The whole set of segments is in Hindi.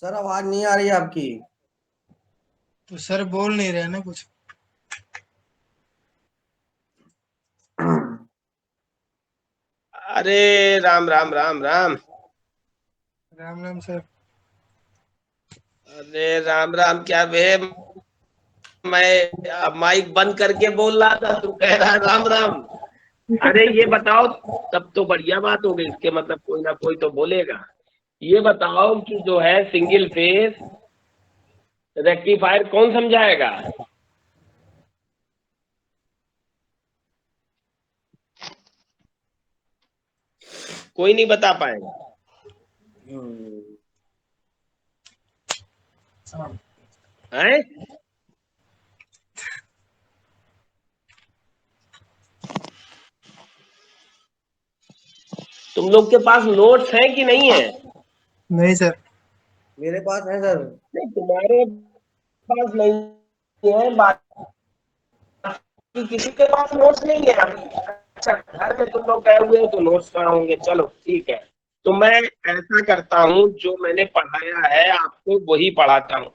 सर आवाज नहीं आ रही है आपकी। तो सर बोल नहीं रहे ना कुछ। अरे राम राम राम राम। राम राम सर। अरे राम राम क्या बे, मैं माइक बंद करके बोल रहा था, तू कह रहा राम राम। अरे ये बताओ, तब तो बढ़िया बात हो गई, इसके मतलब कोई ना कोई तो बोलेगा। ये बताओ कि जो है सिंगल फेस रेक्टिफायर कौन समझाएगा? कोई नहीं बता पाएगा। हैं? तुम लोग के पास नोट्स हैं कि नहीं है? नहीं सर। मेरे पास है सर। नहीं, तुम्हारे पास नहीं है, बाकी किसी के पास नोट्स नहीं है अभी। अच्छा, घर में तुम लोग गए हुए हो तो नोट्स कहाँ होंगे? चलो ठीक है, तो मैं ऐसा करता हूँ, जो मैंने पढ़ाया है आपको वही पढ़ाता हूँ।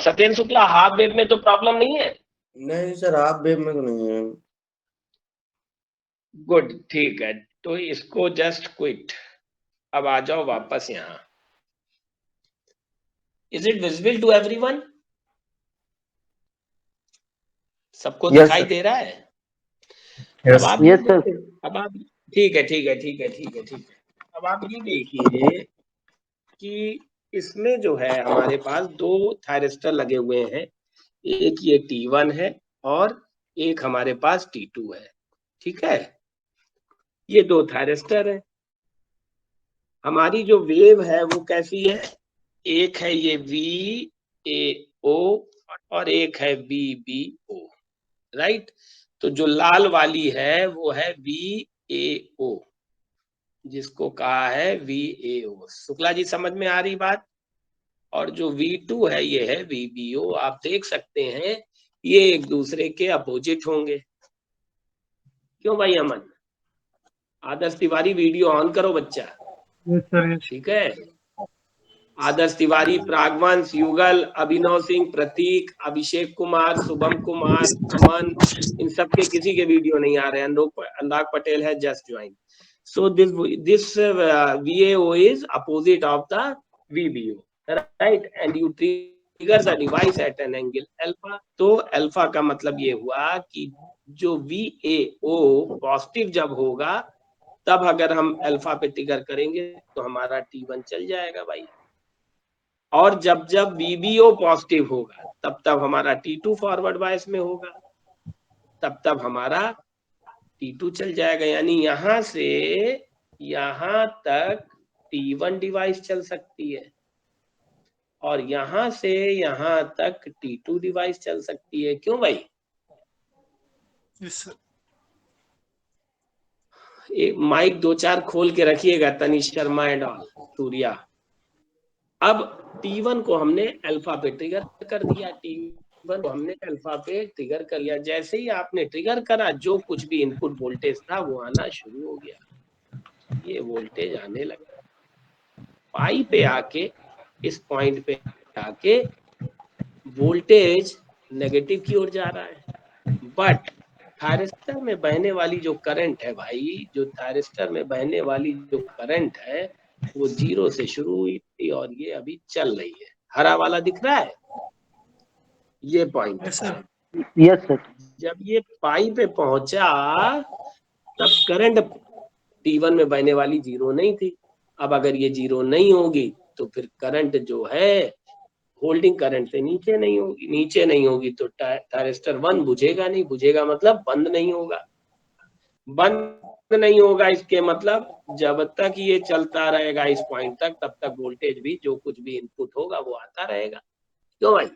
सत्येंद्र शुक्ला, हाफ वेव में तो प्रॉब्लम नहीं है? नहीं सर, आप बेब में तो नहीं है। गुड, ठीक है, तो इसको जस्ट क्विट। अब आ जाओ वापस यहाँ। Is it visible to everyone? सबको यस दिखाई सर। दे रहा है? अब यस। आप ये देखो, अब आप, ठीक है ठीक है ठीक है ठीक है ठीक है, अब आप ये देखिए कि इसमें जो है हमारे पास दो थायरिस्टर लगे हुए हैं। एक ये T1 है और एक हमारे पास T2 है। ठीक है, ये दो थायरिस्टर है। हमारी जो वेव है वो कैसी है? एक है ये VAO और एक है VBO, राइट? तो जो लाल वाली है वो है VAO, जिसको कहा है VAO। शुक्ला जी, समझ में आ रही बात? और जो V2 है ये है VBO। आप देख सकते हैं ये एक दूसरे के अपोजिट होंगे। क्यों भाई अमन? आदर्श तिवारी, वीडियो ऑन करो बच्चा। Yes sir. यस। ठीक है, आदर्श तिवारी, प्रागवंश, युगल, अभिनव सिंह, प्रतीक, अभिषेक कुमार, शुभम कुमार, अमन, इन सब के किसी के वीडियो नहीं आ रहे हैं। अनुराग पटेल है just join. So this VAO is opposite of the VBO, right? And you trigger the device at an angle alpha. तो अल्फा का मतलब ये हुआ कि जो VAO पॉजिटिव जब होगा, तब अगर हम अल्फा पे ट्रिगर करेंगे तो हमारा T1 चल जाएगा भाई। और जब जब VBO पॉजिटिव होगा तब तब हमारा T2 फॉरवर्ड बायस में होगा, तब हमारा T2 चल जाएगा। यानी यहां से यहां तक T1 डिवाइस चल सकती है और यहां से यहां तक T2 डिवाइस चल सकती है। क्यों भाई? Yes sir. एक माइक दो चार खोल के रखिएगा, तनिष शर्मा एंड ऑल, सूर्या। अब T1 को हमने अल्फा पे ट्रिगर कर दिया, T1 को हमने अल्फा पे ट्रिगर कर लिया। जैसे ही आपने ट्रिगर करा, जो कुछ भी इनपुट वोल्टेज था वो आना शुरू हो गया। ये वोल्टेज आने लगा, पाई पे आके, इस पॉइंट पे आके वोल्टेज नेगेटिव की ओर जा रहा है। बट थायरिस्टर में बहने वाली जो करंट है भाई, जो थायरिस्टर में बहने वाली जो करंट है वो 0 से शुरू हुई थी और ये अभी चल रही है। हरा वाला दिख रहा है, ये point. Yes sir. Yes sir. जब ये पाई पे पहुंचा तब करंट T1 में बहने वाली 0 नहीं थी। अब अगर ये 0 नहीं होगी तो फिर करंट जो है होल्डिंग करंट से नीचे नहीं होगी, नीचे नहीं होगी तो थायरिस्टर 1 बुझेगा नहीं, बुझेगा मतलब बंद नहीं होगा। बंद नहीं होगा। इसके मतलब जब तक ये चलता रहेगा इस पॉइंट तक, तब तक वोल्टेज भी जो कुछ भी इनपुट होगा वो आता रहेगा। क्यों भाई?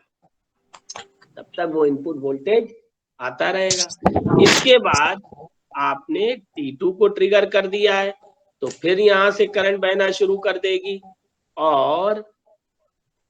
तब तक वो इनपुट वोल्टेज आता रहेगा। इसके बाद आपने T2 को ट्रिगर कर दिया है, तो फिर यहां से करंट बहना शुरू कर देगी, और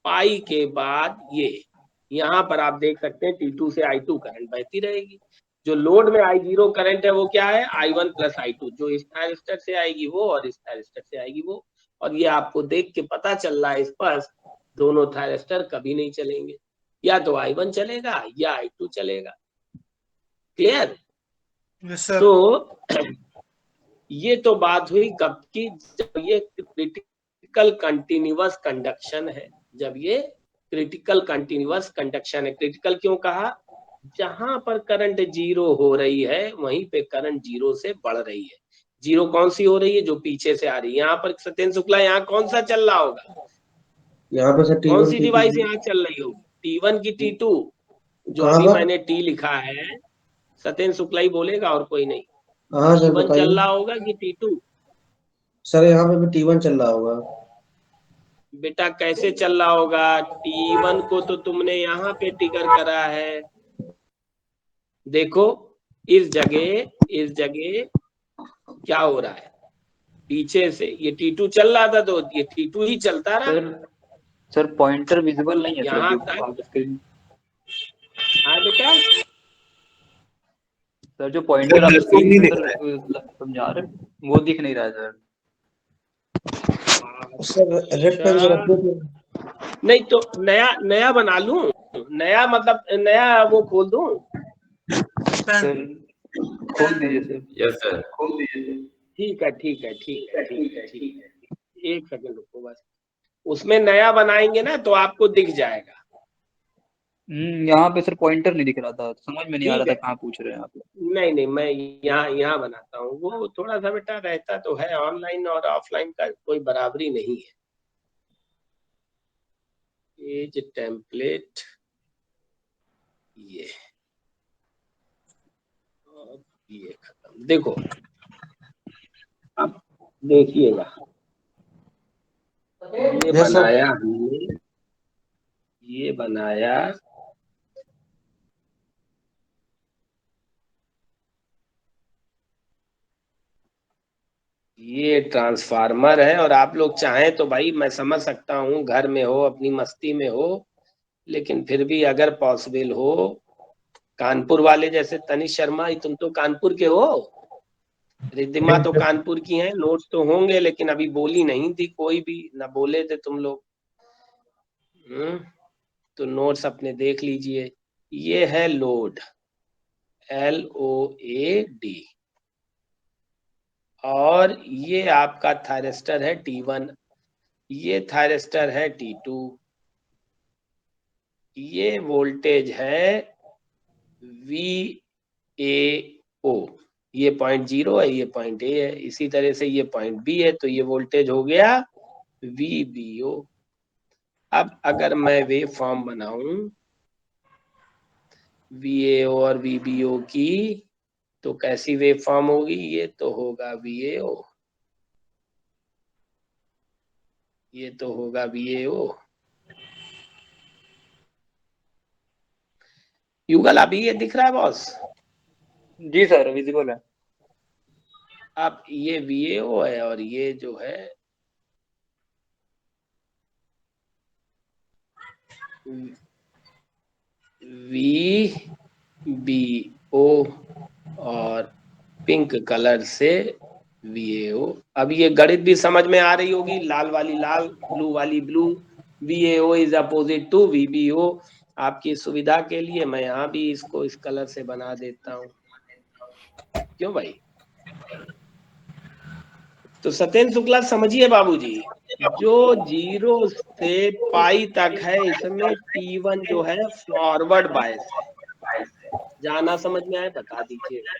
पाई के बाद ये यहाँ पर आप देख सकते हैं T2 से I2 करंट बहती रहेगी। जो लोड में I0 करंट है वो क्या है? I1 प्लस I2, जो इस थायरिस्टर से आएगी वो और इस थायरिस्टर से आएगी वो। और ये आपको देख के पता चल रहा है स्पष्ट, दोनों थायरिस्टर कभी नहीं चलेंगे, या तो I1 चलेगा या I2 चलेगा। क्लियर? Yes sir. तो ये तो बात हुई कब की? जब ये क्रिटिकल कंटिन्यूअस कंडक्शन है। जब ये क्रिटिकल कंटिन्यूअस कंडक्शन है। क्रिटिकल क्यों कहा? जहां पर करंट जीरो हो रही है वहीं पे करंट जीरो से बढ़ रही है। जीरो कौन सी हो रही है? जो पीछे से आ रही है। यहाँ पर सत्येंद्र शुक्ला, यहाँ कौन सा चल रहा होगा? यहाँ पे सर कौन T1 सी T2 डिवाइस यहाँ चल रही होगी? T1 की T2? जो कहाँ अभी पर? मैंने T लिखा है, सत्येंद्र शुक्ला ही बोलेगा और कोई नहीं। हाँ सर T1 चल रहा बताइए। होगा कि T2? सर यहाँ पे भी T1 चल रहा होगा। बेटा कैसे चल रहा होगा? T1 को तो तुमने यहाँ पे टिकर करा है। देखो इस जगह क्या हो रहा है? पीछे से ये T2 चल रहा था, तो ये T2 ही चलता रहा। सर पॉइंटर विजिबल नहीं है सर, यहाँ जो तक। आप स्क्रीन। हाँ बेटा, सर जो पॉइंटर आप स्क्रीन पर समझा रहे हैं वो दिख नहीं रहा है सर। सर रेड पेन से रखिए। नहीं तो नया बना लूं? नया मतलब नया वो खोल दूं? सर खोल दीजिए सर। Yes sir. खोल दीजिए सर। ठीक है। एक सेकंड रुको बस। उसमें नया बनाएंगे ना तो आपको दिख जाएगा। यहाँ पे सर पॉइंटर नहीं दिख रहा था, समझ में नहीं आ ठीक रहा है। था कहाँ पूछ रहे हैं आप। नहीं मैं यहाँ बनाता हूँ। वो थोड़ा सा बेटा रहता तो है, ऑनलाइन और ऑफलाइन का कोई बराबरी नहीं है। पेज टेम्पलेट, ये खत्म। देखो अब देखिएगा, ये Yes, sir. बनाया हमने, ये बनाया, ये ट्रांसफार्मर है। और आप लोग चाहें तो भाई मैं समझ सकता हूँ घर में हो, अपनी मस्ती में हो, लेकिन फिर भी अगर पॉसिबल हो, कानपुर वाले जैसे तनिष शर्मा, तुम तो कानपुर के हो, रिद्धिमा तो कानपुर की हैं, नोट्स तो होंगे, लेकिन अभी बोली नहीं थी, कोई भी ना बोले थे तुम लोग। तो नोट्स अपने देख लीजिए। ये है लोड, LOAD, और ये आपका थायरिस्टर है T1, ये थायरिस्टर है T2, ये वोल्टेज है VAO, ये पॉइंट 0 है, ये पॉइंट A है, इसी तरह से ये पॉइंट B है, तो ये वोल्टेज हो गया VBO। अब अगर मैं वेव फॉर्म बनाऊं VAO और VBO की, तो कैसी वेव फॉर्म होगी? ये तो होगा VAO, ये तो होगा VAO। युगल अभी ये दिख रहा है बॉस? जी सर विजिबल है। अब ये VAO है और ये जो है VBO, और पिंक कलर से VAO। अब ये गणित भी समझ में आ रही होगी, लाल वाली लाल, ब्लू वाली blue. VAO is opposite to VBO। आपकी सुविधा के लिए मैं यहाँ भी इसको इस कलर से बना देता हूँ। क्यों भाई? तो सत्येंद्र शुक्ला समझिए बाबूजी, जो 0 से पाई तक है, इसमें T1 जो है फॉरवर्ड बायस है। जाना समझ में आए बता दीजिएगा।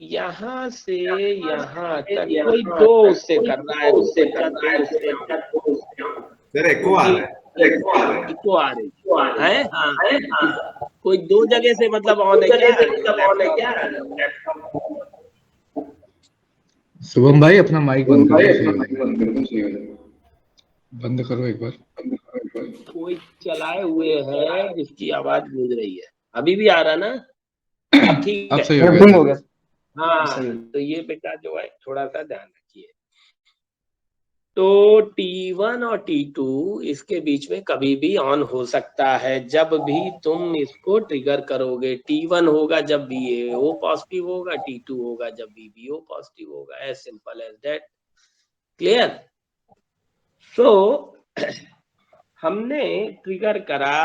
यहाँ से यहाँ तक कोई दो उससे कर रहा है, उससे क्या दो उससे सर एको आ रहा है। इको आ रही है। हाँ कोई दो जगह से मतलब ऑन है क्या? शुभम भाई अपना माइक बंद कर दो, बंद करो एक बार। कोई चलाए हुए है जिसकी आवाज गूंज रही है। अभी भी आ रहा ना? अब ठीक अब है। सही हो ठीक हो गया। गया। हाँ, सही। तो ये बेटा जो है थोड़ा सा ध्यान रखिए। तो T1 और T2 इसके बीच में कभी भी ऑन हो सकता है जब भी तुम इसको ट्रिगर करोगे। T1 होगा जब BaO पॉजिटिव होगा, T2 होगा जब BbO पॉजिटिव होगा। As simple as that. Clear? So हमने ट्रिगर करा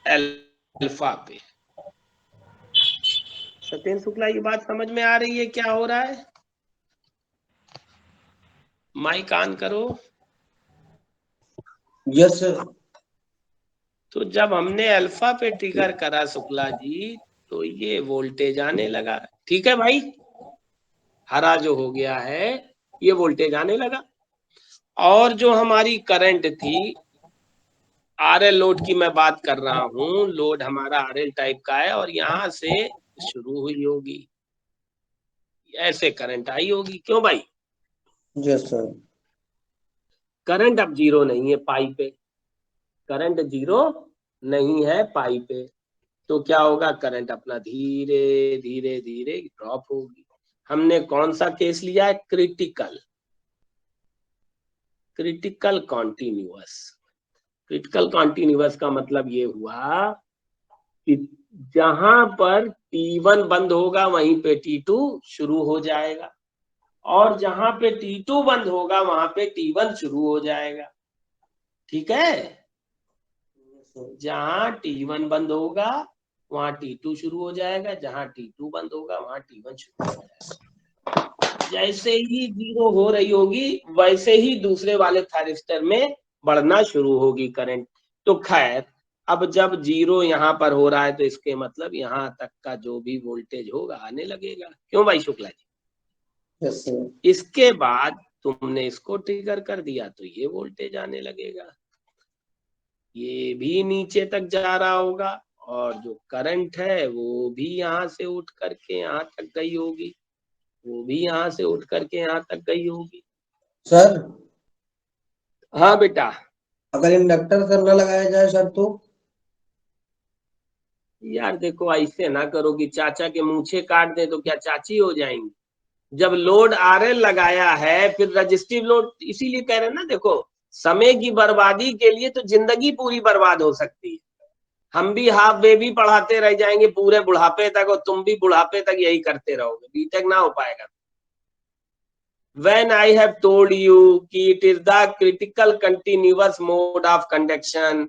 अल्फा पे। सत्येंद्र शुक्ला, ये बात समझ में आ रही है क्या हो रहा है? माइक ऑन करो। Yes sir. तो जब हमने अल्फा पे ट्रिगर करा शुक्ला जी, तो ये वोल्टेज आने लगा। ठीक है भाई, हरा जो हो गया है ये वोल्टेज आने लगा। और जो हमारी करंट थी, आरएल लोड की मैं बात कर रहा हूं, लोड हमारा आरएल टाइप का है और यहां से शुरू हुई होगी, ऐसे करंट आई होगी। क्यों भाई? Yes sir. करंट अब जीरो नहीं है पाई पे, करंट जीरो नहीं है पाई पे, तो क्या होगा? करंट अपना धीरे धीरे धीरे ड्रॉप होगी। हमने कौन सा केस लिया है? Critical continuous. क्रिटिकल कॉन्टिन्यूअस का मतलब ये हुआ कि जहां पर T1 बंद होगा वहीं पे T2 शुरू हो जाएगा, और जहां पे T2 बंद होगा वहां पे T1 शुरू हो जाएगा। ठीक है? जहां T1 बंद होगा वहां T2 शुरू हो जाएगा, जहां T2 बंद होगा वहां T1 शुरू हो जाएगा। जैसे ही जीरो हो रही होगी वैसे ही दूसरे वाले थायरिस्टर में बढ़ना शुरू होगी करंट। तो खैर, अब जब जीरो यहाँ पर हो रहा है तो इसके मतलब यहाँ तक का जो भी वोल्टेज होगा आने लगेगा। क्यों भाई शुक्ला जी? Yes sir. इसके बाद तुमने इसको ट्रिगर कर दिया तो ये वोल्टेज आने लगेगा, ये भी नीचे तक जा रहा होगा, और जो करंट है वो भी यहाँ से उठ करके यहाँ तक गई होगी, वो भी यहाँ से उठ करके यहाँ तक गई होगी। सर हाँ बेटा। अगर इंडक्टर सर न लगाया जाए सर तो? यार देखो, ऐसे ना करो कि चाचा के मूछे काट दे तो क्या चाची हो जाएंगी। जब लोड आरएल लगाया है, फिर रजिस्टिव लोड, इसीलिए कह रहे हैं ना, देखो समय की बर्बादी के लिए तो जिंदगी पूरी बर्बाद हो सकती है। हम भी हाफ वे भी पढ़ाते रह जाएंगे पूरे बुढ़ापे तक, और तुम भी बुढ़ापे तक यही करते रहोगे, बीटेक ना हो पाएगा। When I have told you कि it is the critical continuous mode of conduction,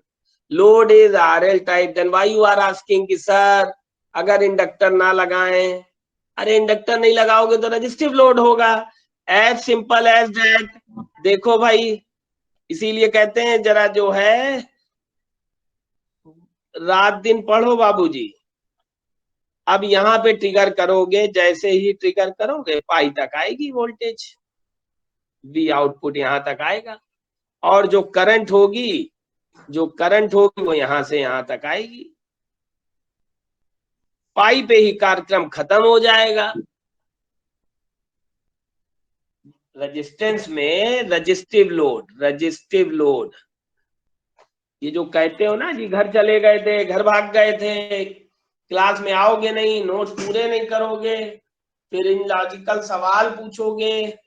load is RL type, then why you are asking कि सर अगर इंडक्टर ना लगाएं? अरे इंडक्टर नहीं लगाओगे तो रजिस्टिव लोड होगा, एज सिंपल एज दैट। देखो भाई, इसीलिए कहते हैं जरा जो है रात दिन पढ़ो बाबूजी। अब यहाँ पे ट्रिगर करोगे, जैसे ही ट्रिगर करोगे पाई तक आएगी वोल्टेज, बी आउटपुट यहाँ तक आएगा, और जो करंट होगी वो यहां से यहां तक आएगी। पाई पे ही कार्यक्रम खत्म हो जाएगा। रेजिस्टेंस में रजिस्टिव लोड, ये जो कहते हो ना जी, घर चले गए थे, घर भाग गए थे, क्लास में आओगे नहीं, नोट्स पूरे नहीं करोगे, फिर इन लॉजिकल सवाल पूछोगे।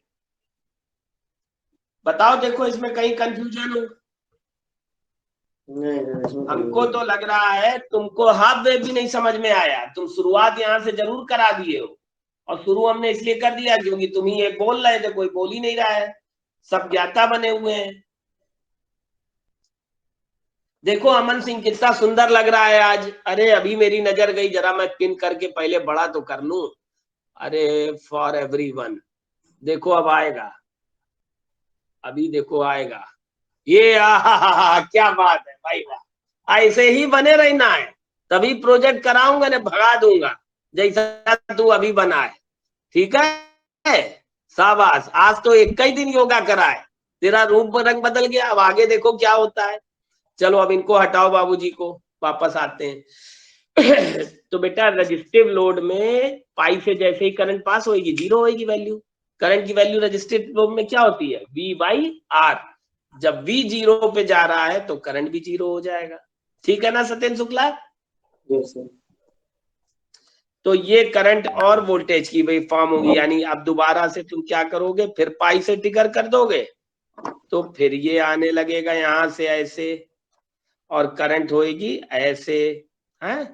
बताओ, देखो इसमें कहीं कंफ्यूजन हो? नहीं, हमको तो लग रहा है तुमको हाफ वेव भी नहीं समझ में आया। तुम शुरुआत यहाँ से जरूर करा दिए हो, और शुरू हमने इसलिए कर दिया क्योंकि तुम ही एक बोल रहे थे, कोई बोल ही नहीं रहा है, सब ज्ञाता बने हुए हैं। देखो अमन सिंह कितना सुंदर लग रहा है आज। अरे अभी मेरी नजर गई, जरा मैं पिन करके पहले बड़ा तो कर लूं। अरे फॉर एवरीवन, देखो अब आएगा, अभी देखो आएगा ये। क्या बात है भाई, वाह! ऐसे ही बने रहना है, तभी प्रोजेक्ट कराऊंगा ने भगा दूंगा जैसा तू अभी बना है। ठीक है, शाबाश। आज तो एक ही दिन योगा करा है, तेरा रूप रंग बदल गया। अब आगे देखो क्या होता है। चलो अब इनको हटाओ बाबूजी को। वापस आते हैं। तो बेटा रजिस्टिव लोड में पाई से जैसे ही करंट पास होगी जीरो होगी वैल्यू। करंट की वैल्यू रजिस्टिव लोड में क्या होती है? V by R। जब V जीरो पे जा रहा है तो करंट भी जीरो हो जाएगा। ठीक है ना सत्येंद्र शुक्ला? Yes sir. तो ये करंट और वोल्टेज की वेव फॉर्म होगी। यानी अब दोबारा से तुम क्या करोगे, फिर पाई से ट्रिगर कर दोगे तो फिर ये आने लगेगा यहां से ऐसे, और करंट होएगी ऐसे है।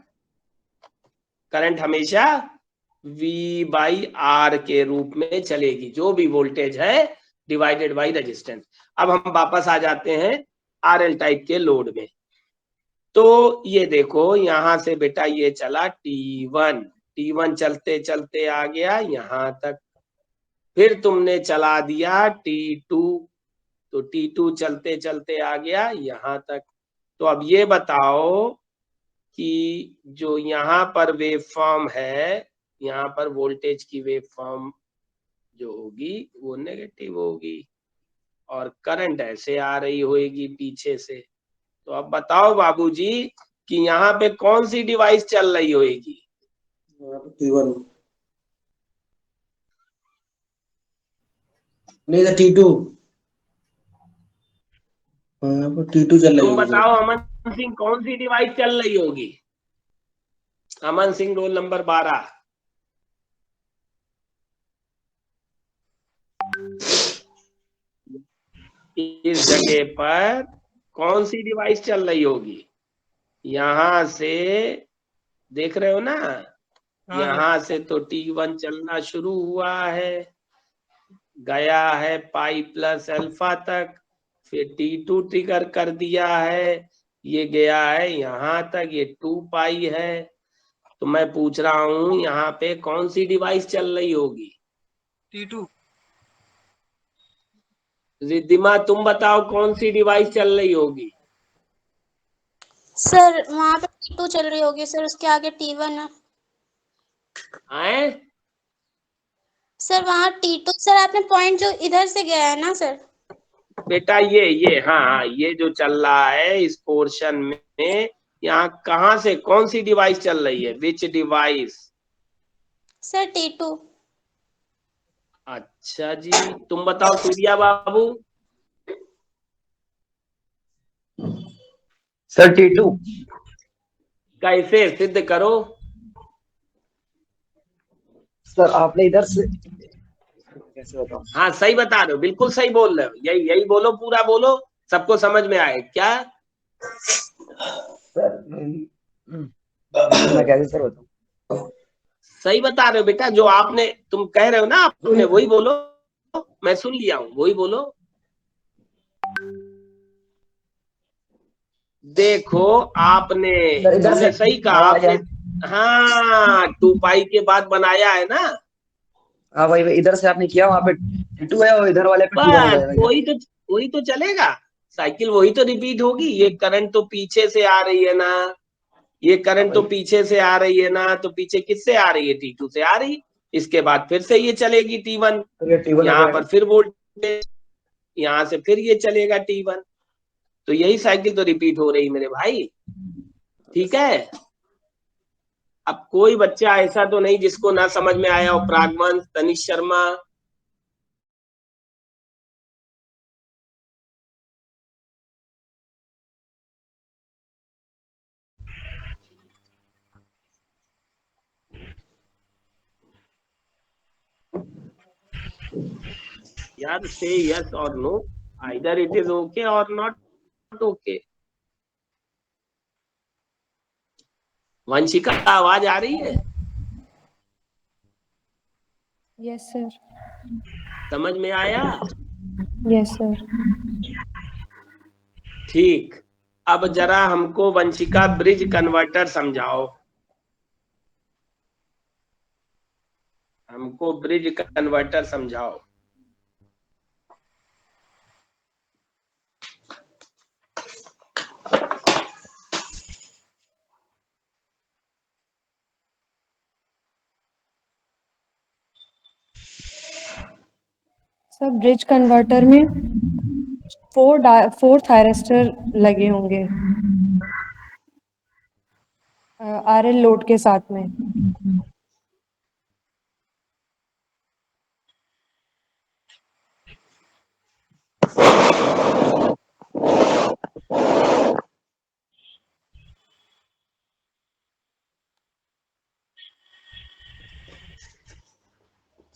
करंट हमेशा V बाई R के रूप में चलेगी, जो भी वोल्टेज है डिवाइडेड बाई रेजिस्टेंस। अब हम वापस आ जाते हैं RL टाइप के लोड में। तो ये देखो यहां से बेटा ये चला T1 चलते चलते आ गया यहां तक, फिर तुमने चला दिया T2, तो T2 चलते चलते आ गया यहां तक। तो अब ये बताओ कि जो यहाँ पर वेव फॉर्म है, यहाँ पर वोल्टेज की वेव फॉर्म जो होगी वो नेगेटिव होगी और करंट ऐसे आ रही होगी पीछे से। तो अब बताओ बाबूजी कि यहाँ पे कौन सी डिवाइस चल रही होगी? T1 नहीं तो T2। T2 चल रही तुम होगी बताओ सर। अमन सिंह कौन सी डिवाइस चल रही होगी? Aman Singh role number 12। इस जगह पर कौन सी डिवाइस चल रही होगी? यहां से देख रहे हो ना, हाँ यहां से तो T1 चलना शुरू हुआ है, गया है पाई प्लस अल्फा तक, फिर T2 ट्रिगर कर दिया है, ये गया है यहां तक, ये 2 पाई है। तो मैं पूछ रहा हूं यहाँ पे कौन सी डिवाइस चल रही होगी? T2। रिद्धिमा तुम बताओ कौन सी डिवाइस चल रही होगी? सर वहाँ पे T2 चल रही होगी सर, उसके आगे T1 है। आए? सर वहाँ T2 सर, आपने पॉइंट जो इधर से गया है ना सर। बेटा ये हाँ ये जो चल रहा है इस पोर्शन में, यहाँ कहाँ से कौन सी डिवाइस चल रही है? विच डिवाइस? Sir T2। अच्छा जी, तुम बताओ सूर्या बाबू। Sir T2। कैसे सिद्ध करो? सर आपने इधर से कैसे बताऊं? हाँ सही बता रहे हो, बिल्कुल सही बोल रहे हो, यही बोलो, पूरा बोलो, सबको समझ में आए क्या? सर मैं कैसे सर बताऊं? सही बता रहे हो बेटा, जो आपने तुम कह रहे हो ना आपने वही बोलो, मैं सुन लिया हूँ, वही बोलो। देखो आपने तुमने सही कहा, आपने हाँ 2 पाई के बाद बनाया है ना। हाँ भाई इधर से आपने किया, वहाँ पे T2 है और इधर वाले पे T1 हो बस जाएगा। वही तो चलेगा, साइकिल वही तो रिपीट होगी। ये करंट तो पीछे से आ रही है ना, ये करंट तो पीछे से आ रही है ना, तो पीछे किससे आ रही है? T2 से आ रही। इसके बाद फिर से ये चलेगी T1, तो ये T1 हो यहाँ जाएगा। पर फिर वोल्टेज, यहाँ से फिर ये चलेगा T1। तो यही साइकिल तो रिपीट हो रही मेरे भाई। ठीक है, अब कोई बच्चा ऐसा तो नहीं जिसको ना समझ में आया हो? प्रागमन, तनिष शर्मा, यार से यस और नो, either it is okay or not okay. Vanshika आवाज आ रही है? Yes sir. समझ में आया? Yes sir. ठीक, अब जरा हमको वंशिका ब्रिज कन्वर्टर समझाओ, हमको ब्रिज कन्वर्टर समझाओ। सर ब्रिज कन्वर्टर में 4 थायरिस्टर लगे होंगे। RL लोड के साथ में।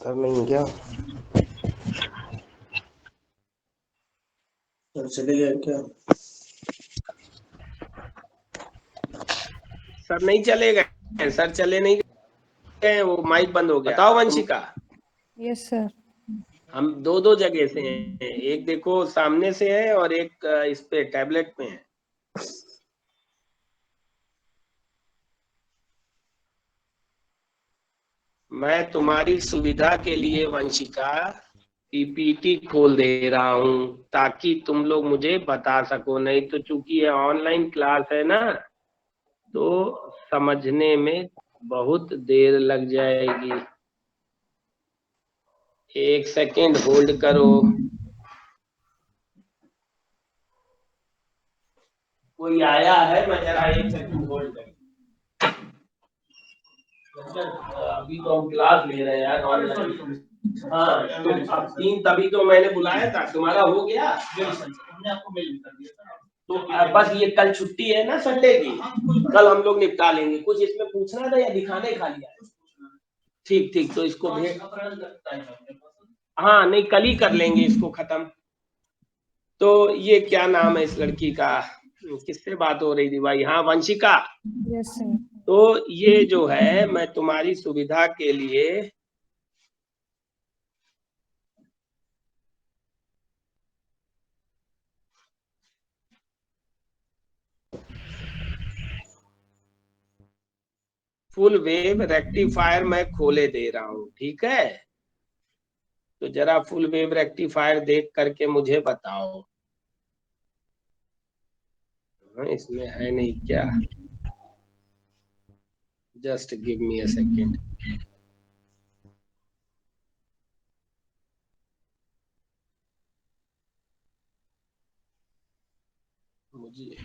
सर नहीं क्या सर चले गए क्या? सर नहीं चले गए, सर चले नहीं गए, वो माइक बंद हो गया। बताओ वंशिका। Yes sir. हम दो दो जगह से हैं, एक देखो सामने से है और एक इस पे टैबलेट में है। मैं तुम्हारी सुविधा के लिए वंशिका पीपीटी खोल दे रहा हूं ताकि तुम लोग मुझे बता सको, नहीं तो चूंकि ये ऑनलाइन क्लास है ना तो समझने में बहुत देर लग जाएगी। एक सेकेंड होल्ड करो। कोई आया है? मैं जरा एक सेकंड होल्ड कर। अभी तो हम क्लास ले रहे हैं यार ऑनलाइन। हाँ तो अब 3 तभी तो मैंने बुलाया था। तुम्हारा हो गया? हमने आपको मेल कर दिया। तो बस ये कल छुट्टी है ना संडे की, कल हम लोग निपटा लेंगे। कुछ इसमें पूछना था या दिखाने खाली आए? ठीक ठीक, तो इसको भेज। हाँ नहीं, कल ही कर लेंगे इसको खत्म। तो ये क्या नाम है इस लड़की का, किससे बात हो रही थी भाई? हाँ वंशिका। Yes sir. तो ये जो है मैं तुम्हारी सुविधा के लिए फुल वेव रेक्टिफायर मैं खोले दे रहा हूं, ठीक है? तो जरा फुल वेव रेक्टिफायर देख करके मुझे बताओ। इसमें है नहीं क्या? Just give me a second. मुझे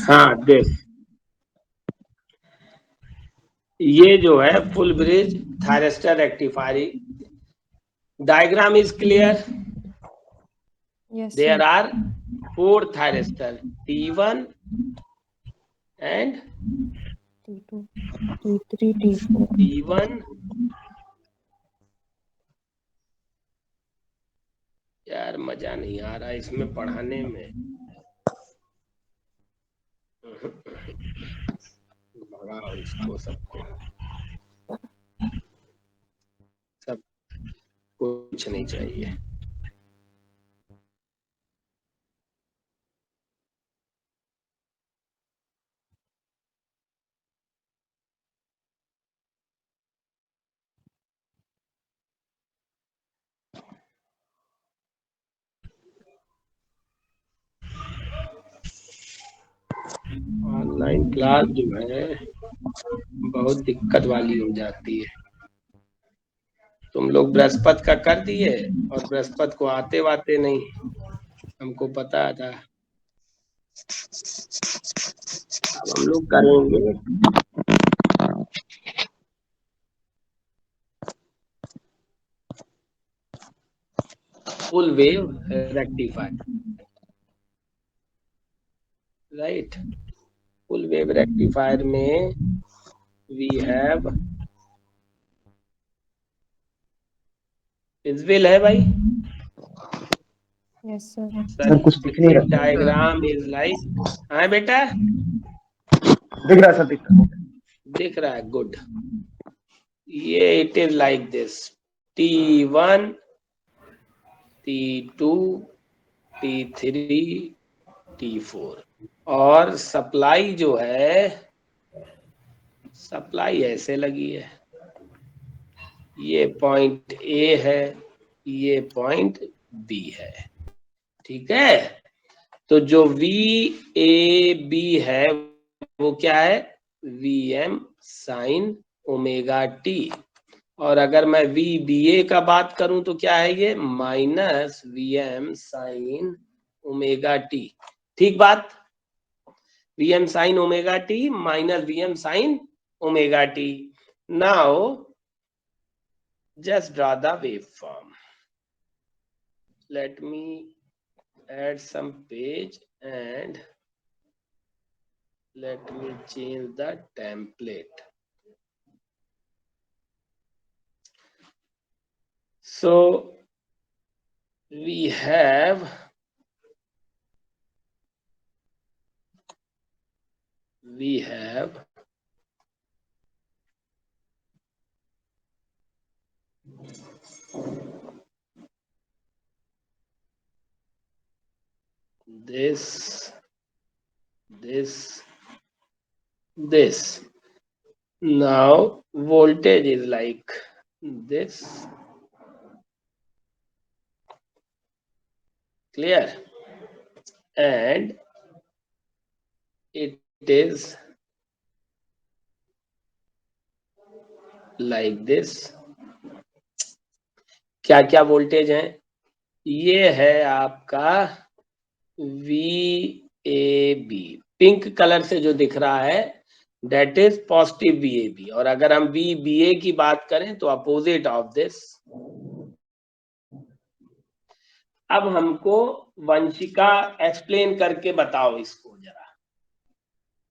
हाँ देख, ये जो है full bridge thyristor rectifier diagram is clear. Yes there sir. Are 4 thyristor T1 and T2, T3, T4. T1। यार मजा नहीं आ रहा इसमें पढ़ाने में। भगाओ इसको सबको, सब कुछ नहीं चाहिए। ऑनलाइन क्लास जो है बहुत दिक्कत वाली हो जाती है। तुम लोग बृहस्पति का कर दिए और बृहस्पति को आते वाते नहीं, हमको पता था। अब हम लोग करेंगे full wave rectifier, right? Full wave rectifier में वी हैव विजुअल है भाई? Yes sir. सर कुछ दिख नहीं रहा। डायग्राम इज लाइक, हाँ बेटा दिख रहा है सर, दिख रहा है। दिख रहा है, गुड। ये it is like this, T1, T2, T3, T4, और सप्लाई जो है, सप्लाई ऐसे लगी है, ये पॉइंट ए है, ये पॉइंट बी है, ठीक है। तो जो VAB है वो क्या है, VM साइन ओमेगा टी, और अगर मैं VBA का बात करूं तो क्या है ये, minus VM sine omega T, ठीक बात। VM sine omega T minus VM sine omega T. Now just draw the waveform. Let me add some page and let me change the template. So we have this. Now voltage is like this, clear, and it is like this. क्या क्या वोल्टेज है, ये है आपका VAB, पिंक कलर से जो दिख रहा है that is पॉजिटिव VAB, और अगर हम VBA की बात करें तो अपोजिट ऑफ दिस। अब हमको वंशिका एक्सप्लेन करके बताओ इसको जरा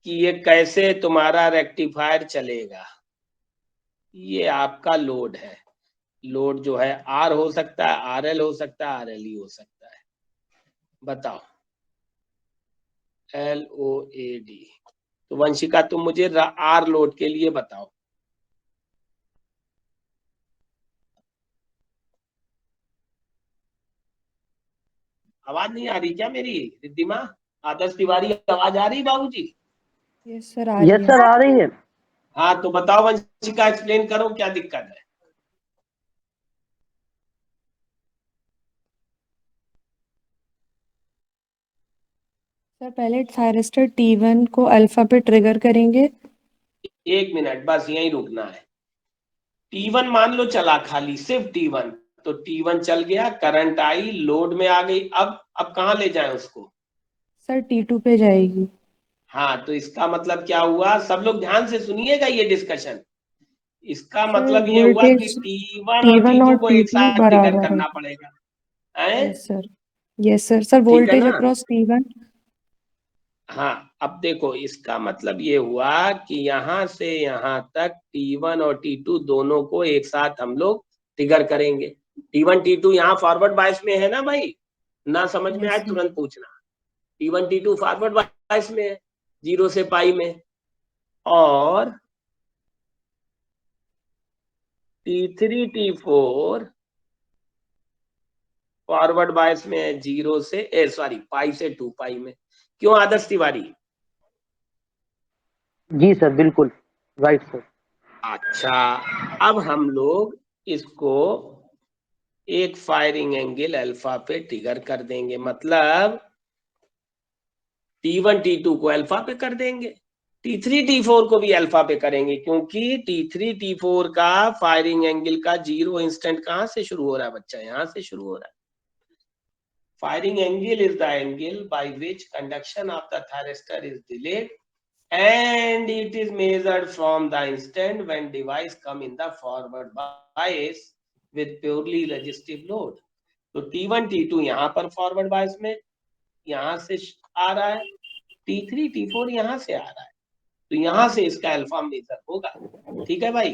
कि ये कैसे तुम्हारा रेक्टिफायर चलेगा। ये आपका लोड है, लोड जो है R हो सकता है, RL हो सकता है, RLE हो सकता है, बताओ। LOAD। तो वंशिका तुम मुझे R लोड के लिए बताओ। आवाज नहीं आ रही क्या मेरी, रिद्धिमा, आदर्श तिवारी, आवाज आ रही बाबूजी? यस सर आ रही है। सर आ रही है। हाँ तो बताओ वंशिका, एक्सप्लेन करो क्या दिक्कत है। सर पहले थायरिस्टर T1 को अल्फा पे ट्रिगर करेंगे। एक मिनट, बस यहीं रुकना है। T1 मान लो चला खाली, सिर्फ T1, तो T1 चल गया, करंट आई, लोड में आ गई। अब कहाँ ले जाएं उसको? सर T2 पे जाएगी। हाँ, तो इसका मतलब क्या हुआ, सब लोग ध्यान से सुनिएगा ये डिस्कशन। इसका मतलब ये हुआ कि T1 और T2 को एक साथ ट्रिगर करना पड़ेगा। Yes sir. Sir voltage across T1। हाँ, अब देखो इसका मतलब ये हुआ कि यहाँ से यहाँ तक T1 और T2 दोनों को एक साथ हम लोग ट्रिगर करेंगे। T1 T2 यहाँ फॉरवर्ड बायस में है ना भाई, ना समझ में आए तुरंत पूछना। T1 T2 फॉरवर्ड बायस में है, 0 से पाई में, और T3 T4 फॉरवर्ड बायस में है 0 से पाई से 2 पाई में। क्यों आदर्श तिवारी? जी सर बिल्कुल राइट सर। अच्छा, अब हम लोग इसको एक फायरिंग एंगल अल्फा पे ट्रिगर कर देंगे, मतलब T1 T2 को अल्फा पे कर देंगे, T3 T4 को भी अल्फा पे करेंगे, क्योंकि T3 T4 का फायरिंग एंगल का 0 इंस्टेंट कहां से शुरू हो रहा है बच्चा, यहां से शुरू हो रहा है। Firing angle is the angle by which conduction of the thyristor is delayed and it is measured from the instant when device come in the forward bias with purely resistive load। तो T1 T2 यहाँ पर फॉरवर्ड बायस में यहाँ से आ रहा है, T3 T4 यहाँ से आ रहा है, तो यहाँ से इसका अल्फा मेजर होगा। ठीक है भाई,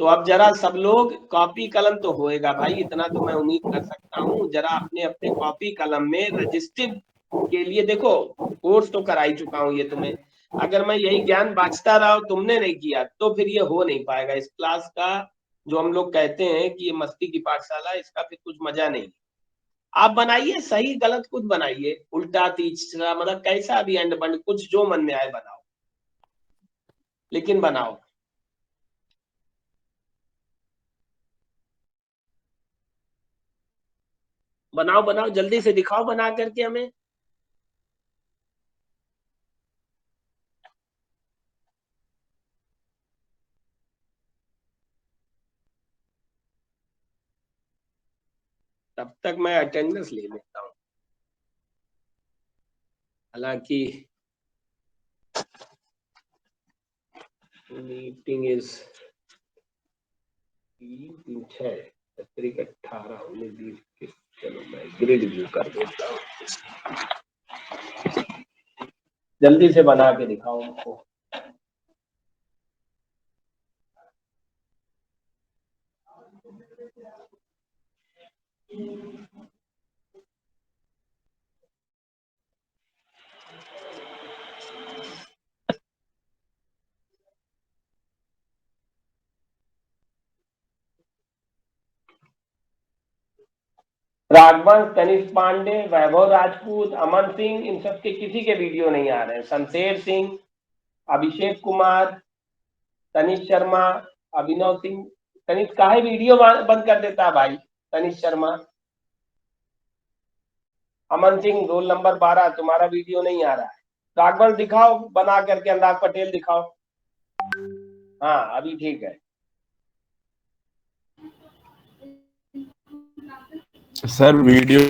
तो अब जरा सब लोग कॉपी कलम तो होएगा भाई, इतना तो मैं उम्मीद कर सकता हूँ, जरा अपने अपने कॉपी कलम में रजिस्टिव के लिए देखो, कोर्स तो करा ही चुका हूं ये तुम्हें, अगर मैं यही ज्ञान बांटता रहा और तुमने नहीं किया तो फिर ये हो नहीं पाएगा। इस क्लास का जो हम लोग कहते हैं कि ये मस्ती की पाठशाला, इसका फिर कुछ मजा नहीं। आप बनाइए, सही गलत कुछ बनाइए, उल्टा तीसरा, मतलब कैसा भी एंड बंड, कुछ जो मन में आए बनाओ, लेकिन बनाओ। बनाओ बनाओ, जल्दी से दिखाओ बना करके हमें। तब तक मैं अटेंडेंस ले लेता हूँ। हालांकि मीटिंग इज 18 चलो मैं ग्रिड व्यू कर देता हूँ। जल्दी से बना के दिखाओ हमको। राघवन, तनिष्क पांडे, वैभव राजपूत, अमन सिंह, इन सब के किसी के वीडियो नहीं आ रहे हैं। शमशेर सिंह, अभिषेक कुमार, तनिष्क शर्मा, अभिनव सिंह। तनिष्क काहे वीडियो बंद कर देता है भाई? तनिष्क शर्मा, अमन सिंह, रोल नंबर 12, तुम्हारा वीडियो नहीं आ रहा है। राघवन दिखाओ बना करके, अनुराग पटेल दिखाओ। हाँ अभी ठीक है। सर वीडियो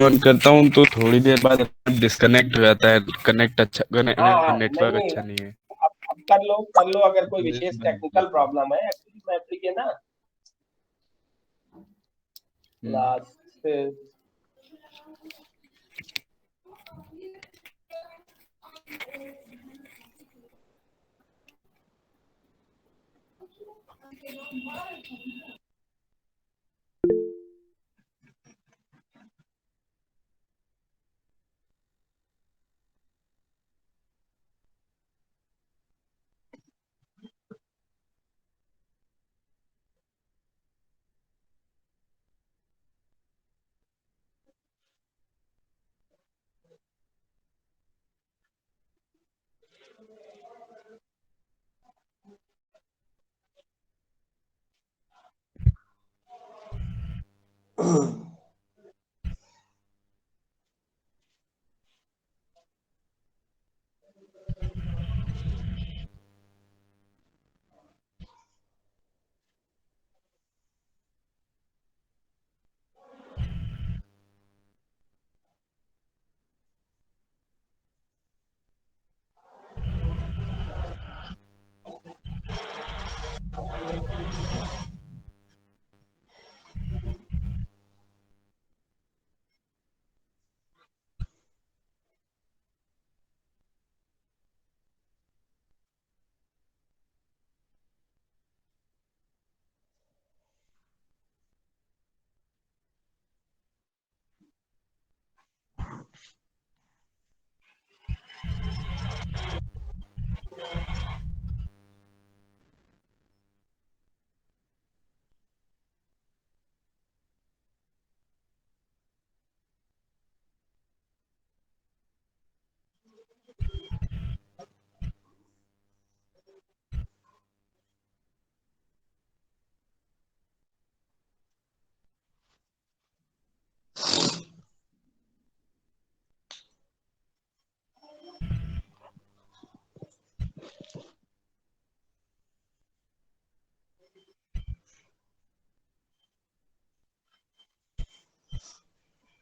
ऑन करता हूँ तो थोड़ी देर बाद डिस्कनेक्ट हो जाता है, कनेक्ट अच्छा नेटवर्क नहीं, अच्छा नहीं है। अब कर लो अगर कोई विशेष टेक्निकल प्रॉब्लम है। एक्चुअली मैं फ्री है ना क्लास।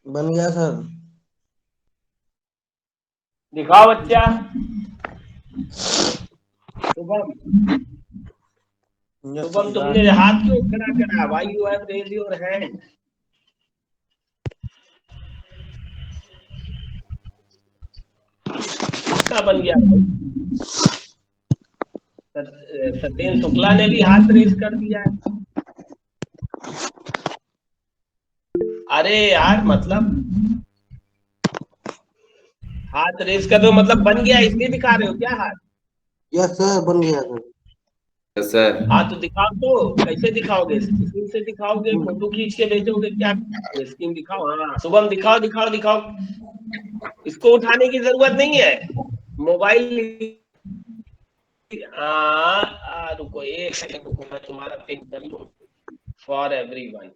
बन गया सर। दिखाओ बच्चा। शुभम, शुभम तुमने हाथ क्यों खड़ा करा? Why you have raise your hand? क्या बन गया भाई? सत्येंद्र शुक्ला ने भी हाथ रेज कर दिया है। अरे यार, मतलब हाथ रेज कर दो मतलब बन गया, इसलिए दिखा रहे हो क्या हाथ? यस सर, बन गया सर। सर हाँ तो दिखाओ, तो कैसे दिखाओगे? स्क्रीन से दिखाओगे, फोटो खींच के भेजोगे, क्या स्क्रीन दिखाओ। हाँ शुभम दिखाओ दिखाओ दिखाओ। इसको उठाने की जरूरत नहीं है, मोबाइल। रुको एक सेकंड, रुको मैं तुम्हारा पिन कर लूं फॉर एवरीवन।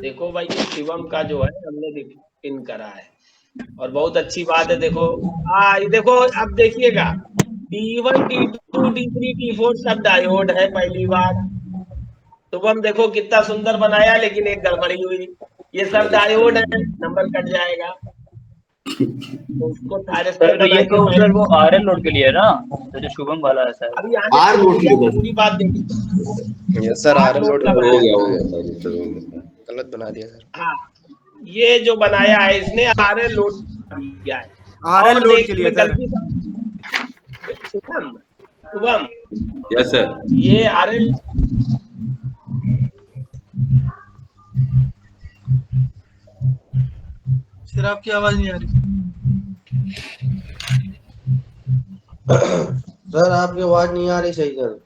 देखो भाई, ये शिवम का जो है हमने पिन करा है, और बहुत अच्छी बात है। देखो ये देखो, अब देखिएगा T1 T2 T3 T4 सब डायोड है पहली बार। शुभम देखो कितना सुंदर बनाया, लेकिन एक गड़बड़ी हुई, ये सब डायोड है, नंबर कट जाएगा। तो उसको थायरिस्टर सर तो बना ये के तो पहले, सर वो आरएल लोड के लिए है ना, तो जो शुभम वाला है सर। अभी आने आर दो लोड भैया, के पूरी बात देखिए। Yes sir, R R load load का हो बनाया, गया गलत बना दिया सर। हाँ ये जो बनाया है इसने आरएल लोड किया है। आरएल और लोड देख के लिए मैं सर। गलती से शुभम शुभम यस सर। ये आरएल सर आपकी आवाज नहीं आ रही। सर आपकी आवाज नहीं आ रही सही सर।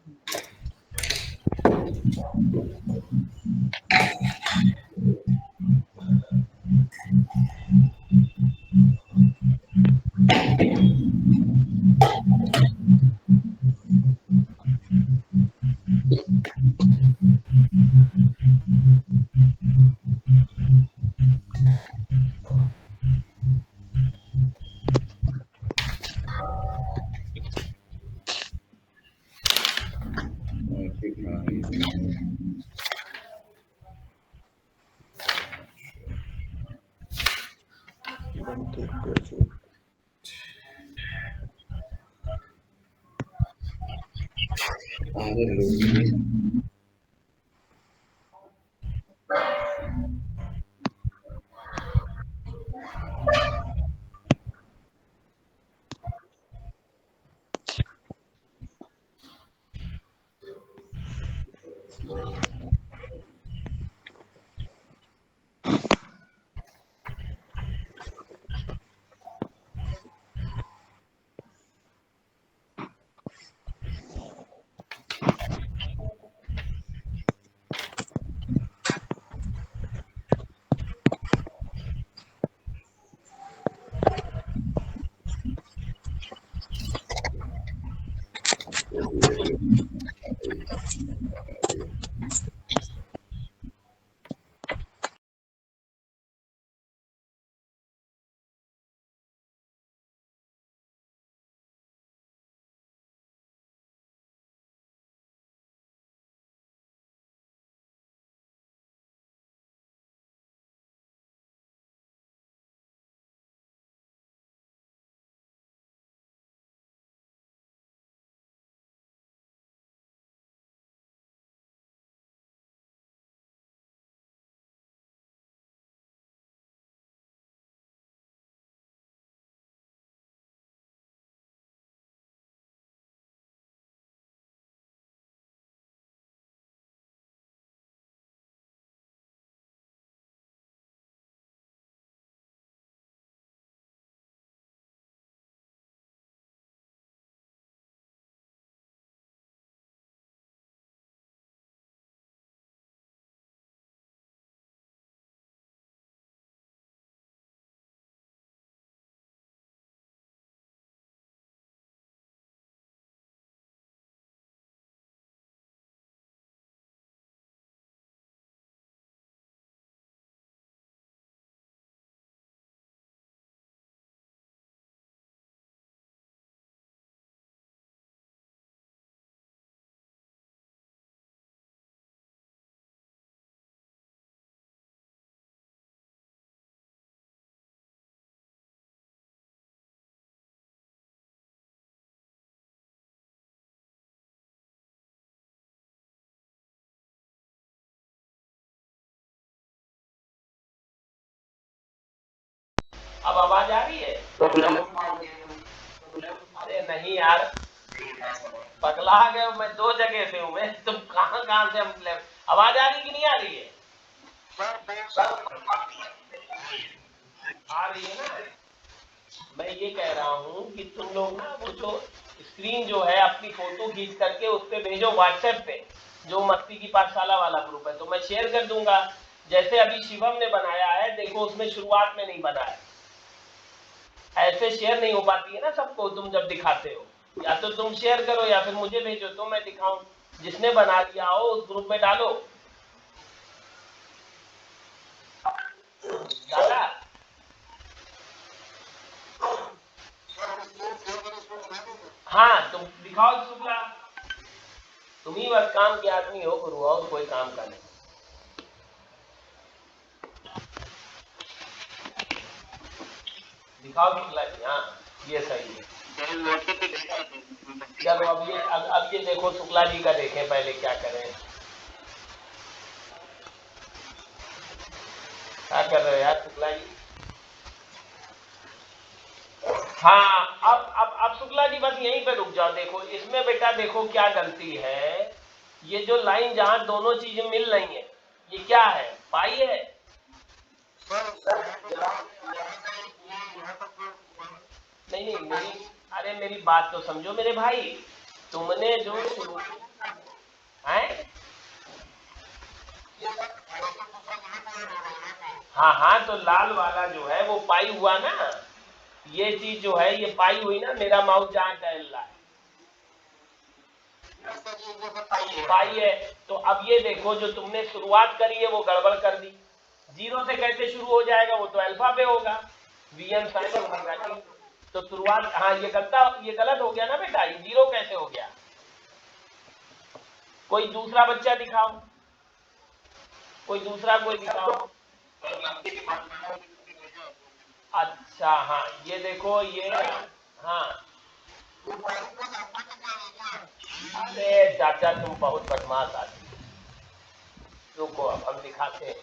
अब आवाज आ रही है? अरे नहीं यार, पगला गए, मैं दो जगह से हूँ मैं, तुम कहाँ कहाँ से हम आवाज आ रही कि नहीं आ रही है? आ रही है ना। मैं ये कह रहा हूँ कि तुम लोग ना वो जो स्क्रीन जो है अपनी फोटो खींच करके उस पे भेजो व्हाट्सएप पे, जो मस्ती की पाठशाला वाला ग्रुप है, तो मैं शेयर कर दूंगा। जैसे अभी शिवम ने बनाया है, देखो उसमें शुरुआत में नहीं बना है, ऐसे शेयर नहीं हो पाती है ना सबको, तुम जब दिखाते हो, या तो तुम शेयर करो या फिर मुझे भेजो तो मैं दिखाऊं, जिसने बना दिया हो उस ग्रुप में डालो। डाला? हाँ, तुम दिखाओ शुक्ला, तुम ही बस काम के आदमी हो गुरु, और कोई काम का नहीं। दिखाओ शुक्ला जी, हाँ ये सही है। चलो अब ये देखो, शुक्ला जी का देखें पहले क्या करें। क्या कर रहे हो यार शुक्ला जी? हाँ, अब शुक्ला जी बस यहीं पे रुक जाओ। देखो इसमें बेटा, देखो क्या गलती है, ये जो लाइन जहां दोनों चीजें मिल रही हैं, ये क्या है? पाई है। नहीं, अरे मेरी बात तो समझो मेरे भाई, तुमने जो शुरू है, हाँ, तो लाल वाला जो है वो पाई हुआ ना, ये चीज जो है ये पाई हुई ना, मेरा माउस जहां टहल रहा है पाई है। तो अब ये देखो, जो तुमने शुरुआत करी है वो गड़बड़ कर दी। 0 से कैसे शुरू हो जाएगा? वो तो अल्फा पे होगा, वीएम साइन ओमेगा टी। तो शुरुआत, हाँ ये गलत हो गया ना बेटा, ये 0 कैसे हो गया? कोई दूसरा बच्चा दिखाओ, कोई दिखाओ। अच्छा हाँ, ये देखो ये, हाँ अरे चाचा तुम बहुत बदमाश आदमी, रुको अब हम दिखाते हैं।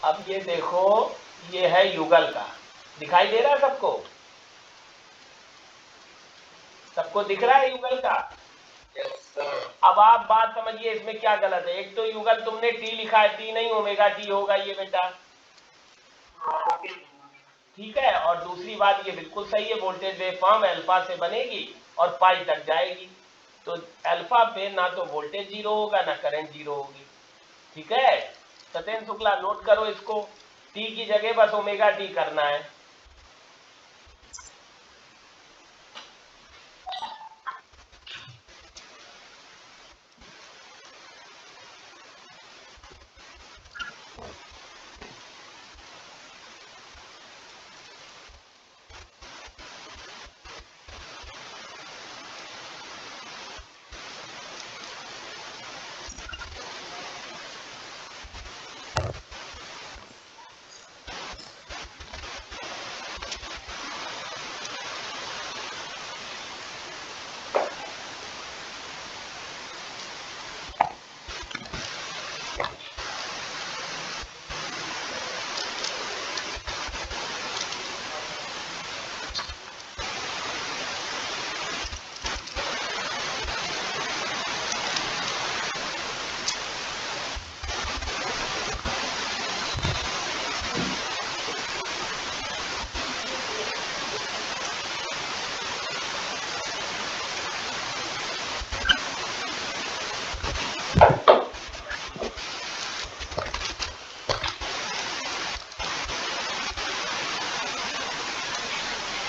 अब ये देखो, ये है युगल का, दिखाई दे रहा है सबको? सबको दिख रहा है युगल का? अब आप बात समझिए इसमें क्या गलत है। एक तो युगल तुमने टी लिखा है, टी नहीं ओमेगा टी होगा ये बेटा, ठीक है। और दूसरी बात ये बिल्कुल सही है, वोल्टेज वेवफॉर्म अल्फा से बनेगी और पाई तक जाएगी, तो अल्फा पे ना तो वोल्टेज 0 होगा ना करंट 0 होगी, ठीक है। सत्येंद्र शुक्ला नोट करो इसको, टी की जगह बस ओमेगा टी करना है।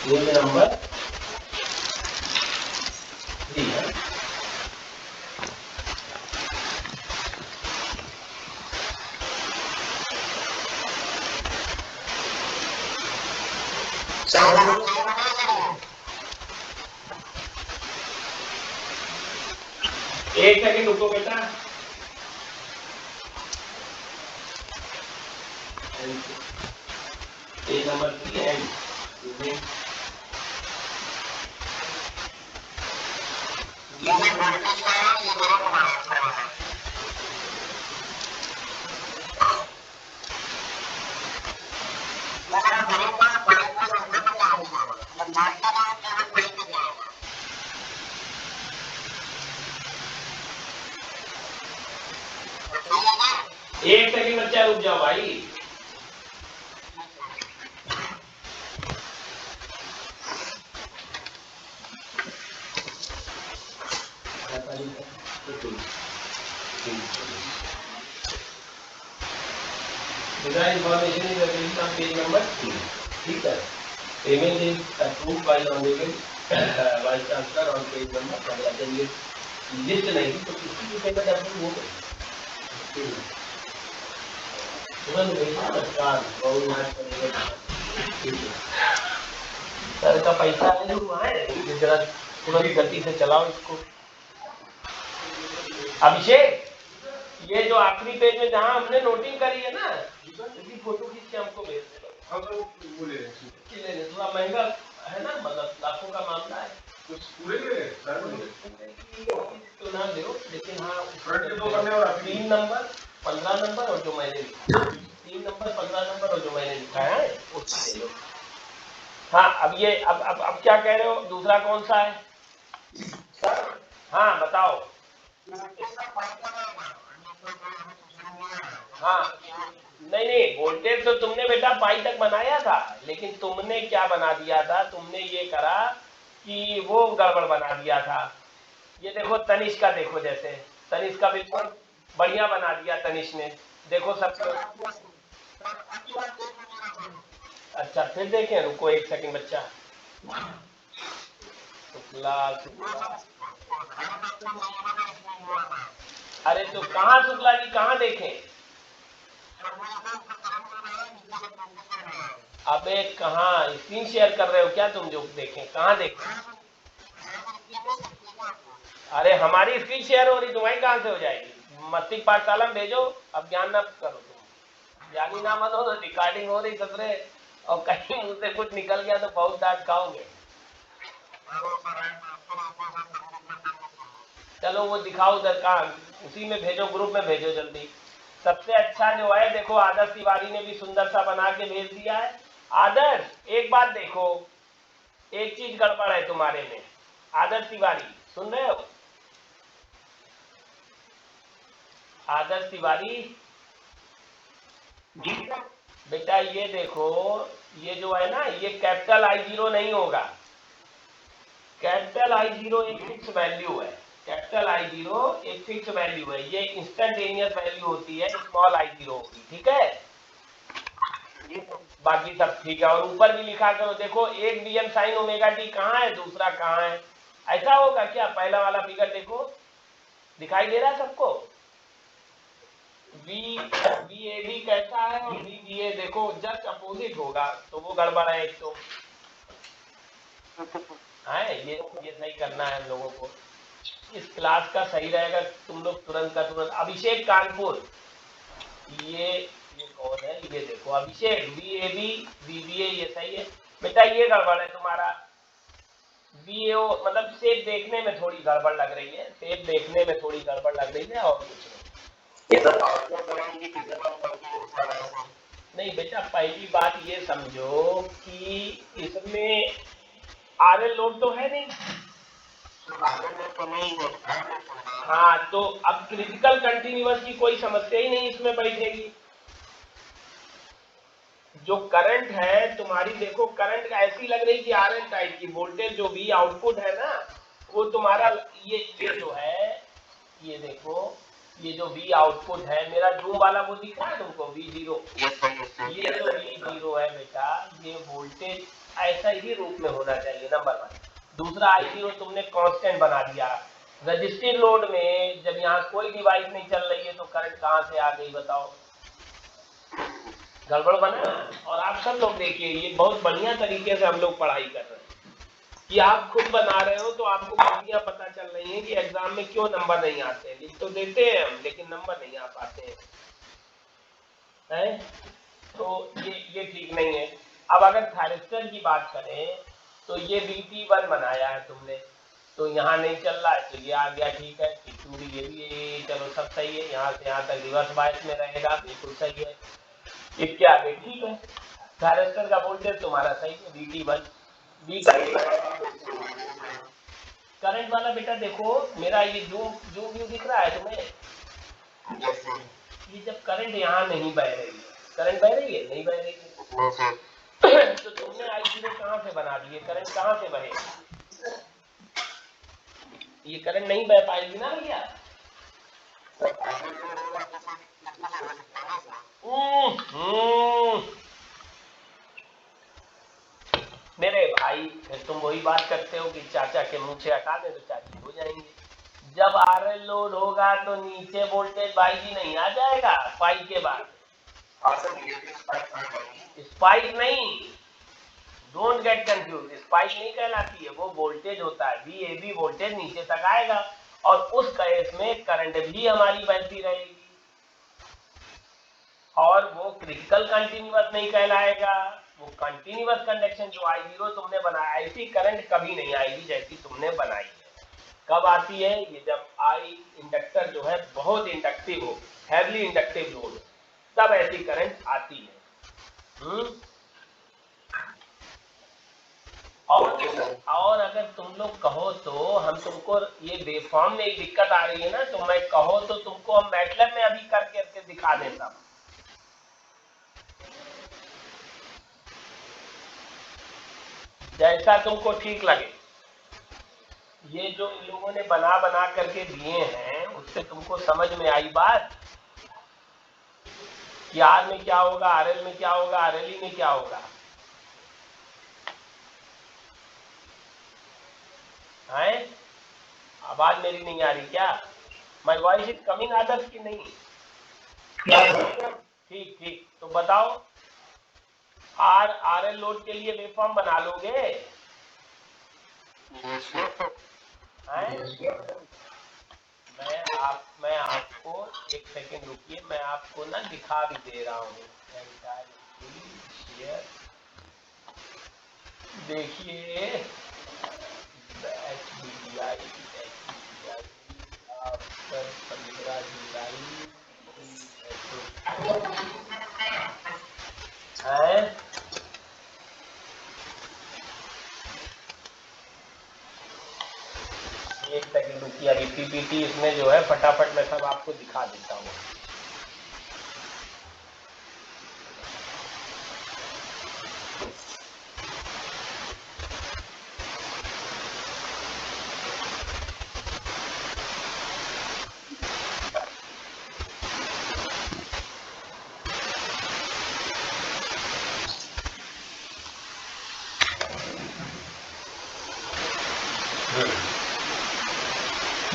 ये नंबर 3 है। एक सेकंड रुको बेटा, एक नंबर 3 है। सेकंड बच्चा रुक जाओ भाई। Information is available on page number 3, ठीक है। Payment is approved by honourable vice chancellor on page number 15। चलिए लिस्ट नहीं तो किसी की पेमेंट अप्रूव हो गई तुरंत भेजना सरकार बहुत नाच करेगा। सर का पैसा है जो वहाँ है, जरा तुरंत गति से चलाओ इसको। अभिषेक, ये जो आखिरी पेज में जहाँ हमने नोटिंग करी है ना, इसकी फोटो खींच के हमको भेज दे। थोड़ा महंगा है ना, मतलब लाखों का मामला है। कुछ पूरे तो ना दो, लेकिन हाँ 3 नंबर 15 नंबर और जो मैंने लिखा 3 नंबर 15 नंबर और जो मैंने लिखा है उसको दे दो। हाँ अब ये अब क्या कह रहे हो, दूसरा कौन सा है? हाँ बताओ। हाँ नहीं वोल्टेज तो तुमने बेटा पाई तक बनाया था, लेकिन तुमने क्या बना दिया था, तुमने ये करा कि वो गड़बड़ बना दिया था। ये देखो तनिष्क का, देखो जैसे तनिष्क का बिल्कुल बढ़िया बना दिया तनिष्क ने, देखो सब। अच्छा फिर देखें, रुको एक सेकंड बच्चा। शुक्ला अरे तो कहाँ शुक्ला जी, कहाँ देखें? अबे कहाँ स्क्रीन शेयर कर रहे हो क्या तुम, जो देखें कहाँ देखें? अरे हमारी स्क्रीन शेयर हो रही, तुम्हारी कहाँ से हो जाएगी? मस्तिष्क पाठशाला में भेजो, अब ज्ञान न करो तुम, ज्ञानी ना मत हो। तो रिकॉर्डिंग हो रही ससुरे, और कहीं मुंह से कुछ निकल गया तो बहुत डांट खाओगे। चलो वो दिखाओ उधर, कहाँ उसी में भेजो, ग्रुप में भेजो जल्दी। सबसे अच्छा जो है देखो, आदर्श तिवारी ने भी सुंदर सा बना के भेज दिया है। आदर्श एक बात देखो, एक चीज गड़बड़ है तुम्हारे में। आदर्श तिवारी सुन रहे हो? आदर्श तिवारी बेटा ये देखो, ये जो है ना, ये कैपिटल I0 नहीं होगा। कैपिटल I0 एक फिक्स वैल्यू है, कैपिटल I0 एक फिक्स वैल्यू है, ये इंस्टेंटेनियस वैल्यू होती है, स्मॉल I0 होगी, ठीक है। बाकी सब ठीक है। और ऊपर भी लिखा करो, देखो एक Vm sin ओमेगा t कहाँ है, दूसरा कहाँ है, ऐसा होगा क्या? पहला वाला फिगर देखो, दिखाई दे रहा है सबको? VAB कैसा है और VBA देखो जस्ट अपोजिट होगा, तो वो गड़बड़ है एक तो है। ये सही करना है हम लोगों को, इस क्लास का सही रहेगा, तुम लोग तुरंत का तुरंत। अभिषेक कानपुर, ये कौन है? ये देखो अभिषेक, VAB VBA ये सही है बेटा, ये गड़बड़ है तुम्हारा। VAO मतलब शेप देखने में थोड़ी गड़बड़ लग रही है, शेप देखने में थोड़ी गड़बड़ लग रही है, और कुछ नहीं बेटा। पहली बात ये समझो कि इसमें RL लोड तो है नहीं। हाँ तो अब क्रिटिकल कंटिन्यूअस की कोई समस्या ही नहीं इसमें बैठेगी। जो करंट है तुम्हारी, देखो करंट ऐसी लग रही कि RL टाइप की, वोल्टेज जो V आउटपुट है ना, वो तुम्हारा ये जो है, ये देखो ये जो V आउटपुट है, मेरा जूम वाला वो दिख रहा है तुमको, V0, ये जो V0 है बेटा, ये वोल्टेज ऐसा ही रूप में होना चाहिए, नंबर 1। दूसरा I0 तुमने कांस्टेंट बना दिया। रजिस्टिव लोड में जब यहाँ कोई डिवाइस नहीं चल रही है तो करंट कहाँ से आ गई बताओ? गड़बड़ बना। और आप सब लोग देखिए, ये बहुत बढ़िया तरीके से हम लोग पढ़ाई कर रहे हैं कि आप खुद बना रहे हो, तो आपको गलतियां पता चल रही हैं कि एग्जाम में क्यों नंबर नहीं आते हैं। लिख तो देते हैं हम, लेकिन नंबर नहीं आ पाते हैं, तो ये ठीक नहीं है। अब अगर थायरिस्टर की बात करें तो ये BT1 बनाया है तुमने, तो यहाँ नहीं चल रहा है तो ये आ गया, ठीक है। T2 भी, ये भी चलो सब सही है, यहाँ से यहाँ तक रिवर्स बायस में रहेगा, बिल्कुल सही है। इसके आगे ठीक है, थायरिस्टर का वोल्टेज तुम्हारा सही है, BT1 करंट वाला बेटा देखो, मेरा ये जूम व्यू दिख रहा है तुम्हें? ये जब करंट यहाँ नहीं बह रही है, करंट बह रही है, नहीं बह रही है तो तुमने I0 कहाँ से बना दिए, करंट कहाँ से बहेगी, ये करंट नहीं बह पाएगी ना भैया। मेरे भाई फिर तुम वही बात करते हो कि चाचा के मुंह से हटा दे तो चाची हो जाएंगे। जब आरएल लोड होगा तो नीचे वोल्टेज भाई जी नहीं आ जाएगा स्पाइक के बाद, स्पाइक नहीं, डोंट गेट कंफ्यूज, स्पाइक नहीं कहलाती है, वो वोल्टेज होता है, VAB वोल्टेज नीचे तक आएगा और उस केस में करंट भी हमारी बहती रहेगी और वो क्रिटिकल कंटिन्यूअस नहीं कहलाएगा, वो कंटिन्यूअस कंडक्शन जो I0 तुमने बनाया, ऐसी करंट कभी नहीं आएगी जैसी तुमने बनाई है। कब आती है, ये जब इंडक्टर जो है बहुत इंडक्टिव हो, हैवली इंडक्टिव लोड, तब ऐसी करंट आती है। और अगर तुम लोग कहो तो हम तुमको ये वेवफॉर्म में एक दिक्कत आ रही है ना, तो मैं कहो तो तुमको हम मैटलैब में अभी करके दिखा देता, जैसा तुमको ठीक लगे। ये जो इन लोगों ने बना करके दिए हैं उससे तुमको समझ में आई बात कि R में क्या होगा, RL में क्या होगा, RLE में क्या होगा, है? आवाज मेरी नहीं आ रही क्या? माय वॉइस इज कमिंग आदर्श की नहीं? ठीक ठीक, तो बताओ RL लोड के लिए वेवफॉर्म बना लोगे? मैं आपको एक सेकंड रुकिए, मैं आपको ना दिखा भी दे रहा हूँ। देखिए आफ्टर 15 जुलाई है, एक सेकंड रुकिए, अभी PPT इसमें जो है फटाफट मैं सब आपको दिखा देता हूँ।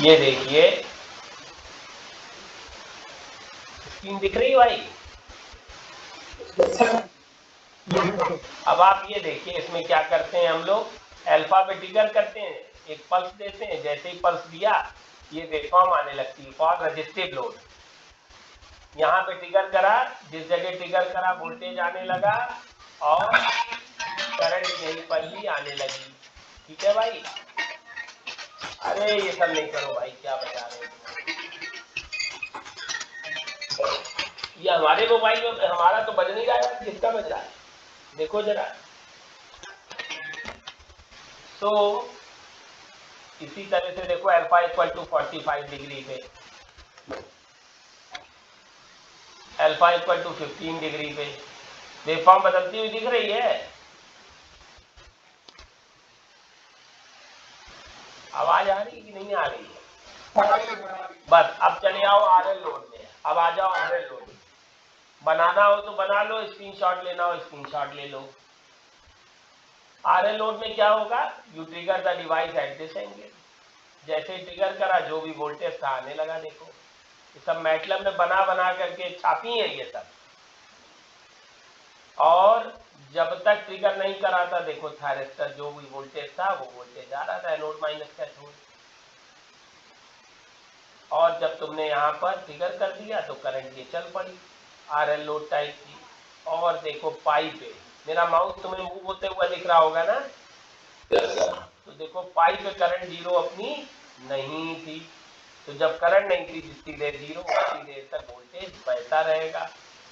ये देखिए स्क्रीन दिख रही है भाई? अब आप ये देखिए, इसमें क्या करते हैं हम लोग, अल्फा पे ट्रिगर करते हैं, एक पल्स देते हैं, जैसे ही पल्स दिया ये वेवफॉर्म आने लगती है फॉर रजिस्टिव लोड। यहाँ पे ट्रिगर करा, जिस जगह ट्रिगर करा वोल्टेज आने लगा और करंट यहीं पर ही आने लगी। ठीक है भाई? अरे ये सब नहीं करो भाई, क्या बता रहे हो? ये हमारे मोबाइल में हमारा तो बज नहीं रहा है, किसका बज रहा है देखो जरा। तो इसी तरह से देखो अल्फा इक्वल टू 45 डिग्री पे, अल्फा इक्वल टू 15 डिग्री पे वेवफॉर्म बदलती हुई दिख रही है। आवाज आ रही कि नहीं आ रही है? बस अब चले आओ RL लोड में, अब आ जाओ RL लोड। बनाना हो तो बना लो, स्क्रीनशॉट लेना हो स्क्रीनशॉट ले लो। RL लोड में क्या होगा, you trigger the device at this angle, जैसे ट्रिगर करा जो भी वोल्टेज था आने लगा। देखो ये सब मैटलैब में बना करके छापी है ये सब, और जब तक ट्रिगर नहीं करा था देखो थायरिस्टर जो भी वोल्टेज था वो वोल्टेज आ रहा था एनोड माइनस कैथोड, और जब तुमने यहाँ पर ट्रिगर कर दिया तो करंट ये चल पड़ी RL लोड टाइप की। और देखो पाई पे मेरा माउस तुम्हें मूव होते हुआ दिख रहा होगा ना, तो देखो पाई पे करंट जीरो अपनी नहीं थी, तो जब करंट नहीं थी जितनी देर जीरो उतनी देर तक वोल्टेज बहता रहेगा,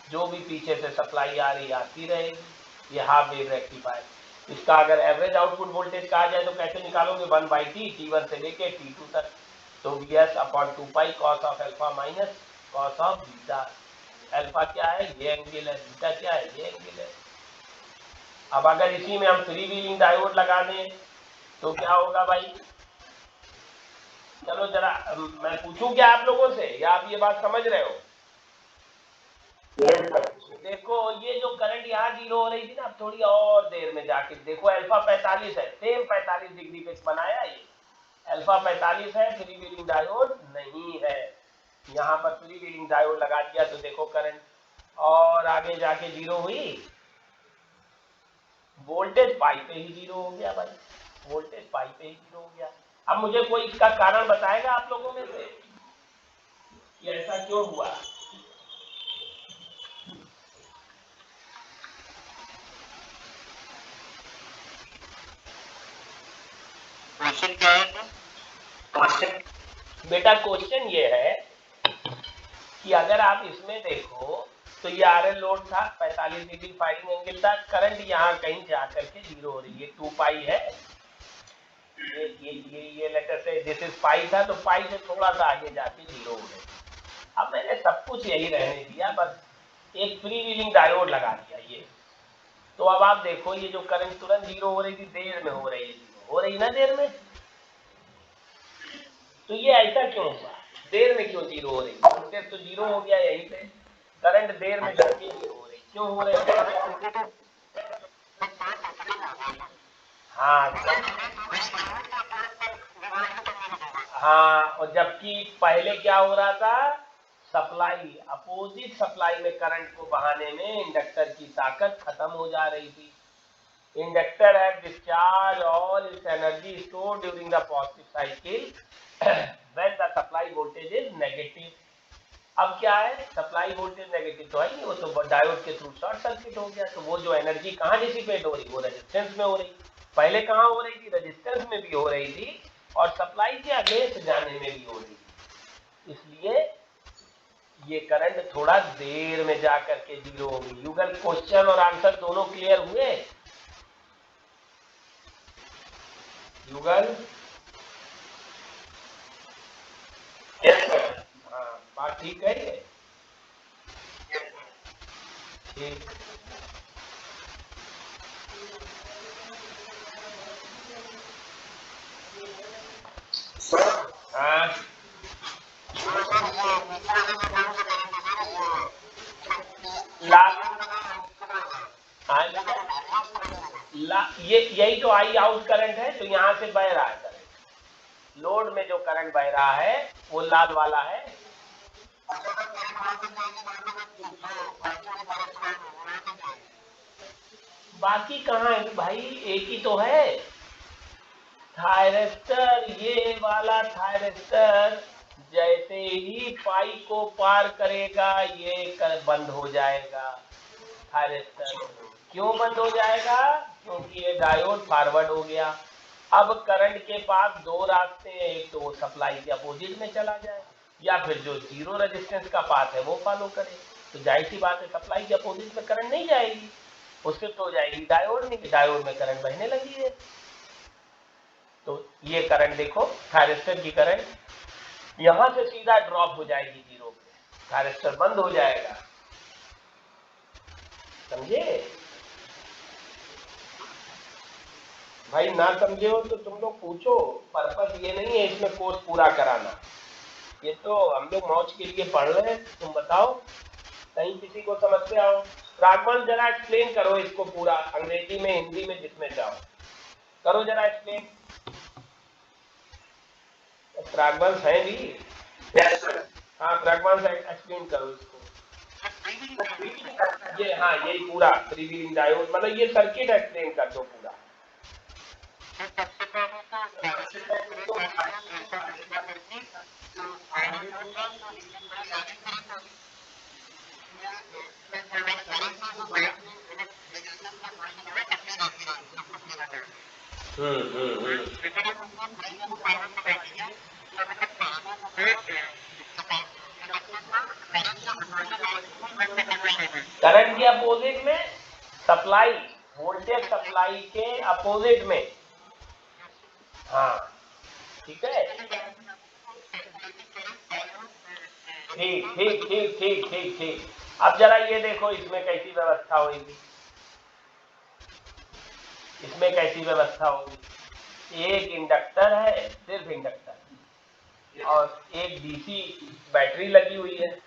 जो भी पीछे से सप्लाई आ रही आती रहेगी। ये हाफ वेव रेक्टिफायर। इसका अगर एवरेज आउटपुट वोल्टेज कहा जाए तो कैसे निकालोगे, 1/t, T1 से लेके T2 तक, तो Vs/2 pi cos of alpha minus cos of beta. Alpha क्या है, ये एंगल है, बीटा क्या है, ये एंगल है। अब अगर इसी में हम फ्री व्हीलिंग डायोड लगा दें तो क्या होगा भाई? चलो जरा मैं पूछूं क्या आप लोगों से, या आप ये बात समझ रहे हो? देखो ये जो करंट यहाँ 0 हो रही थी ना, अब थोड़ी और देर में जाके देखो, अल्फा 45 है, सेम 45 डिग्री पे बनाया ये, अल्फा 45 है, फ्री व्हीलिंग डायोड नहीं है। यहाँ पर फ्री व्हीलिंग डायोड लगा दिया तो देखो करंट और आगे जाके 0 हुई, वोल्टेज पाई पे ही 0 हो गया भाई, वोल्टेज पाई पे ही 0 हो गया। अब मुझे कोई इसका कारण बताएगा आप लोगों में से कि ऐसा क्यों हुआ? क्वेश्चन क्या है? बेटा क्वेश्चन ये है कि अगर आप इसमें देखो तो ये आरएल लोड था, 45 डिग्री फायरिंग एंगल था, करंट यहाँ कहीं जाकर के 0 हो रही है, 2 पाई है, ये लेटर से दिस इज पाई था तो पाई से थोड़ा सा आगे जाके 0 हो गई। अब मैंने सब कुछ यही रहने दिया, बस एक फ्री व्हीलिंग डायोड लगा दिया ये, तो अब आप देखो ये जो करंट तुरंत 0 हो रही थी, देर में हो रही है, 0 हो रही ना देर में, तो ये ऐसा क्यों हुआ? देर में क्यों 0 हो रही? वोल्टेज तो 0 हो गया यहीं पे, करंट देर में जाके 0 हो रही, क्यों हो रही है? हाँ, और जबकि पहले क्या हो रहा था, सप्लाई, अपोजिट सप्लाई में करंट को बहाने में इंडक्टर की ताकत खत्म हो जा रही थी। Inductor have discharge all it's energy stored during the positive cycle when the supply voltage is negative. अब क्या है, सप्लाई वोल्टेज नेगेटिव तो है नहीं, वो तो डायोड के थ्रू शॉर्ट सर्किट हो गया, तो वो जो एनर्जी कहाँ डिसिपेट हो रही, वो रेजिस्टेंस में हो रही। पहले कहाँ हो रही थी, रेजिस्टेंस में भी हो रही थी और सप्लाई के अगेंस्ट जाने में भी हो रही थी, इसलिए ये करंट थोड़ा देर में जाकर के 0 होगी। युगल क्वेश्चन और आंसर दोनों क्लियर हुए? युगल हाँ, बात ठीक है ये, ठीक। हाँ ये यही तो आई आउट करंट है, तो यहाँ से बह रहा है करंट, लोड में जो करंट बह रहा है वो लाल वाला है। बाकी कहाँ है भाई, एक ही तो है थायरिस्टर, ये वाला थायरिस्टर जैसे ही पाई को पार करेगा ये बंद हो जाएगा। थायरिस्टर क्यों बंद हो जाएगा? क्योंकि ये डायोड फॉरवर्ड हो गया। अब करंट के पास दो रास्ते हैं, एक तो वो सप्लाई के अपोजिट में चला जाए या फिर जो 0 रेजिस्टेंस का पाथ है वो फॉलो करे। तो जाहिर सी बात है सप्लाई के अपोजिट में करंट नहीं जाएगी, वो शिफ्ट हो जाएगी डायोड में, डायोड में करंट बहने लगी है। तो ये करंट देखो, थायरिस्टर की करंट यहां से सीधा ड्रॉप हो जाएगी 0 पे, थायरिस्टर बंद हो जाएगा, समझे भाई? ना समझे हो तो तुम लोग पूछो, पर्पस ये नहीं है इसमें कोर्स पूरा कराना, ये तो हम लोग मौज के लिए पढ़ रहे हैं। तुम बताओ कहीं किसी को समस्या हो? राघवन जरा एक्सप्लेन करो इसको पूरा, अंग्रेजी में हिंदी में जिसमें चाहो करो जरा एक्सप्लेन। प्रागवंश है भी? हाँ प्रागवंश एक्सप्लेन करो इसको। ये हाँ यही पूरा फ्री व्हीलिंग डायोड, मतलब ये सर्किट एक्सप्लेन कर दो पूरा। करंट के अपोजिट में सप्लाई, वोल्टेज सप्लाई के अपोजिट में, हाँ ठीक है, ठीक ठीक ठीक ठीक ठीक ठीक। अब जरा ये देखो इसमें कैसी व्यवस्था होगी, इसमें कैसी व्यवस्था होगी। एक इंडक्टर है, सिर्फ इंडक्टर, और एक डीसी बैटरी लगी हुई है।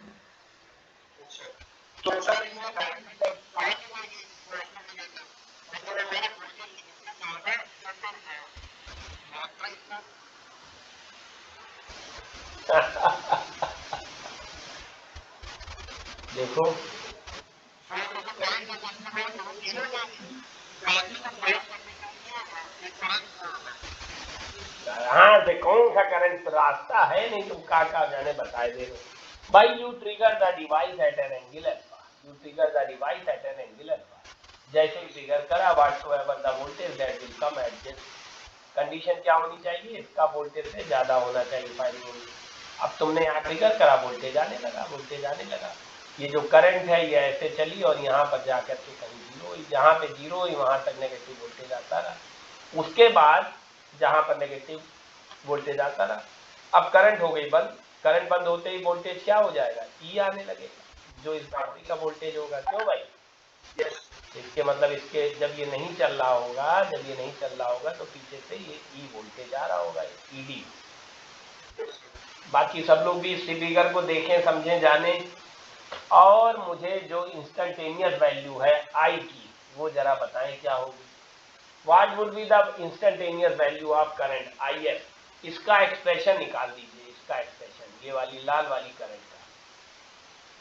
देखो हाँ से कौन सा करंट रास्ता है, नहीं तुम का जाने बताए दे रहे भाई। You trigger the device at an angle alpha, you trigger the device at an angle alpha. जैसे ही ट्रिगर करा whatsoever the voltage that will come at this condition क्या होनी चाहिए, इसका वोल्टेज से ज्यादा होना चाहिए फायरिंग होनी। अब तुमने यहाँ ट्रिगर करा, वोल्टेज आने लगा, वोल्टेज आने लगा। ये जो करंट है ये ऐसे चली और यहाँ पर जाकर के कहीं जीरो, जहाँ पे जीरो हुई वहां तक नेगेटिव वोल्टेज आता रहा। उसके बाद जहां पर नेगेटिव वोल्टेज आता रहा, अब करंट हो गई बंद। करंट बंद होते ही वोल्टेज क्या हो जाएगा, ई आने लगेगा, जो इस बैटरी का वोल्टेज होगा। क्यों भाई? इसके मतलब इसके जब ये नहीं चल रहा होगा, जब ये नहीं चल रहा होगा तो पीछे से ये ई वोल्टेज आ रहा होगा, ईडी। बाकी सब लोग भी इस फिगर को देखें, समझें, जाने, और मुझे जो इंस्टेंटेनियस वैल्यू है आई की वो जरा बताएं क्या होगी। What would be the instantaneous value of current IF? इसका एक्सप्रेशन निकाल दीजिए, इसका एक्सप्रेशन, ये वाली लाल वाली करंट का,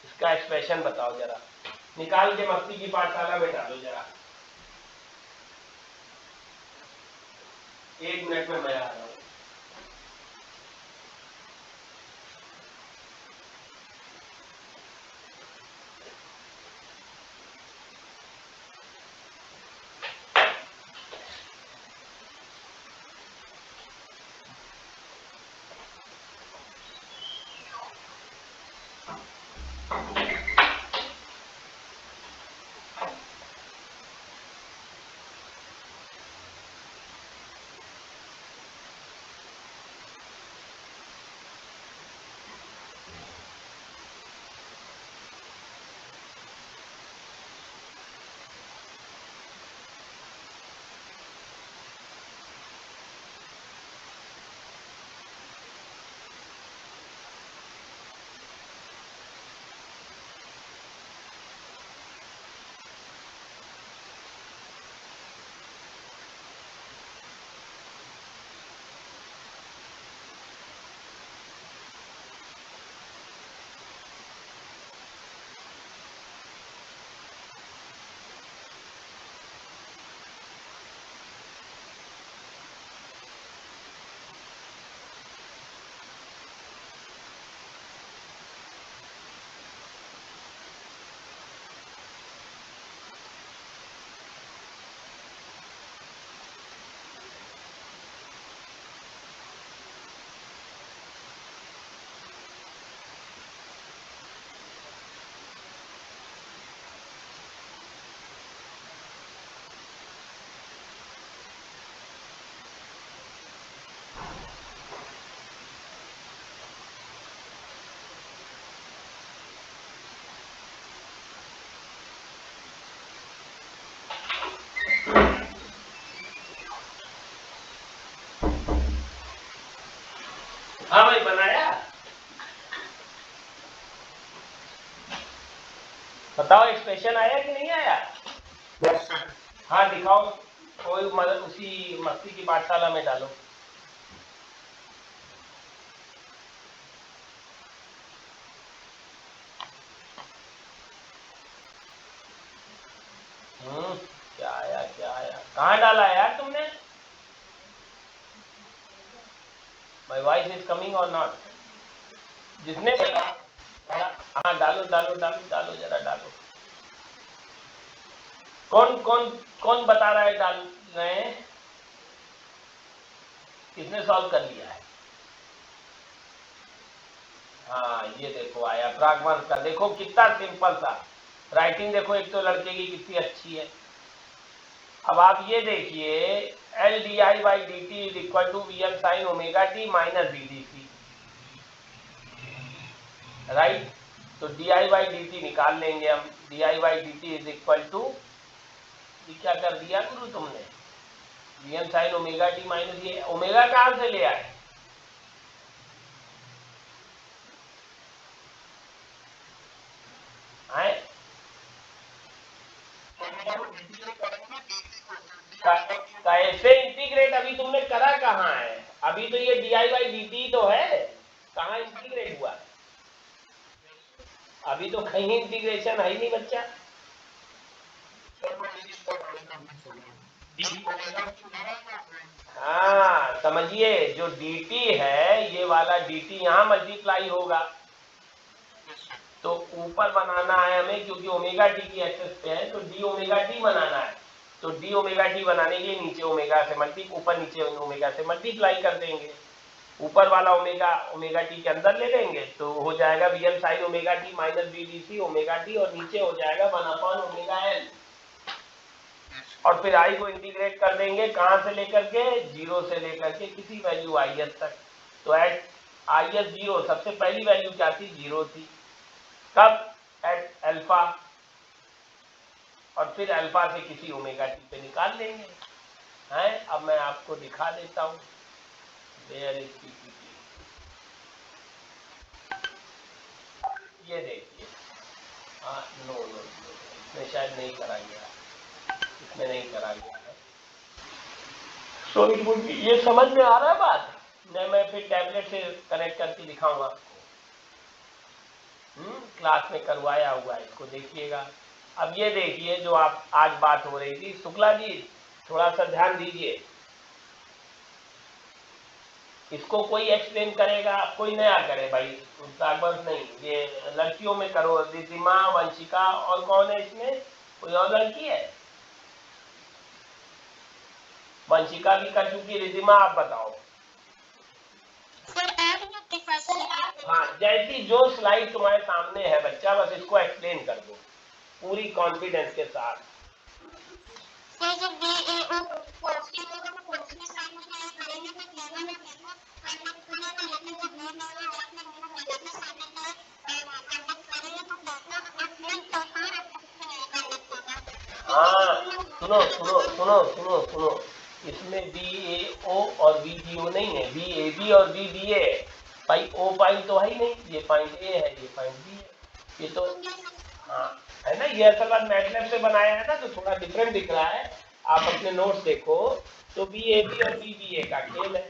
इसका एक्सप्रेशन बताओ जरा, निकाल के मस्ती की पाठशाला में डालो जरा। 1 मिनट में मैं आ रहा हूँ। हाँ भाई बनाया, बताओ एक्सप्रेशन आया कि नहीं आया? हाँ दिखाओ, कोई मतलब उसी मस्ती की पाठशाला में डालो। क्या आया, क्या आया, कहाँ डाला यार तुमने? माय वॉइस इज कमिंग और नॉट? जिसने भी, हाँ डालो डालो डालो डालो, जरा डालो। कौन कौन कौन बता रहा है डाल रहे हैं? किसने सॉल्व कर लिया है? हाँ ये देखो आया प्रागमांस का, देखो कितना सिंपल सा राइटिंग, देखो एक तो लड़के की कितनी अच्छी है। अब आप ये देखिए, L D I by D T is equal to V L sine omega T minus D D C, right. तो di बाई डी टी निकाल लेंगे हम। di by D T is equal to, ये क्या कर दिया गुरु तुमने, Vm sine omega T minus, ये ओमेगा कहां से ले आए, कैसे इंटीग्रेट, अभी तुमने करा कहाँ है, अभी तो ये di बाई डी टी तो है, कहाँ इंटीग्रेट हुआ, अभी तो कहीं इंटीग्रेशन है ही नहीं बच्चा। हाँ समझिए, जो dt है ये वाला dt यहाँ मल्टीप्लाई होगा, तो ऊपर बनाना है हमें, क्योंकि ओमेगा टी की एक्सेस पे है तो डी ओमेगा टी बनाना है, तो डी ओमेगा टी बनाने के लिए नीचे ओमेगा से ऊपर नीचे ओमेगा से मल्टीप्लाई कर देंगे, ऊपर वाला ओमेगा टी के अंदर ले लेंगे तो हो जाएगा Vm sine omega T minus B D C omega T, और नीचे हो जाएगा 1/ओमेगा l, और फिर आई को इंटीग्रेट कर देंगे कहां से लेकर के, 0 से लेकर के किसी वैल्यू IS तक, तो एट IS 0 सबसे पहली वैल्यू क्या थी, 0 थी, कब, एट अल्फा, और फिर अल्फा से किसी ओमेगा टी पे निकाल लेंगे हैं। अब मैं आपको दिखा देता हूं, देयर इज पीपीटी, ये देखिए, नो इसमें शायद नहीं करा गया, इसमें नहीं करा गया है, तो ये समझ में आ रहा है बात, मैं फिर टैबलेट से कनेक्ट करके दिखाऊंगा आपको, क्लास में करवाया हुआ है, इसको देखिएगा। अब ये देखिए जो आप आज बात हो रही थी, शुक्ला जी थोड़ा सा ध्यान दीजिए, इसको कोई एक्सप्लेन करेगा, आप कोई नया करे भाई, ताकबंद नहीं, ये लड़कियों में करो, रिद्धिमा, वंशिका, और कौन है इसमें, कोई और लड़की है, वंशिका भी कर चुकी, रिद्धिमा आप बताओ। हाँ जैसी जो स्लाइड तुम्हारे सामने है बच्चा, बस इसको एक्सप्लेन कर दो पूरी कॉन्फिडेंस के साथ। हाँ सुनो सुनो सुनो सुनो सुनो, इसमें BAO और BBO नहीं है, BAB और BBA है भाई, O पॉइंट तो है ही नहीं, ये पॉइंट A है, ये पॉइंट B है, ये तो हाँ है ना, ये असल बात मैटलैब से बनाया है ना, तो थोड़ा डिफरेंट दिख रहा है, आप अपने नोट्स देखो तो BAB और BBA का खेल है।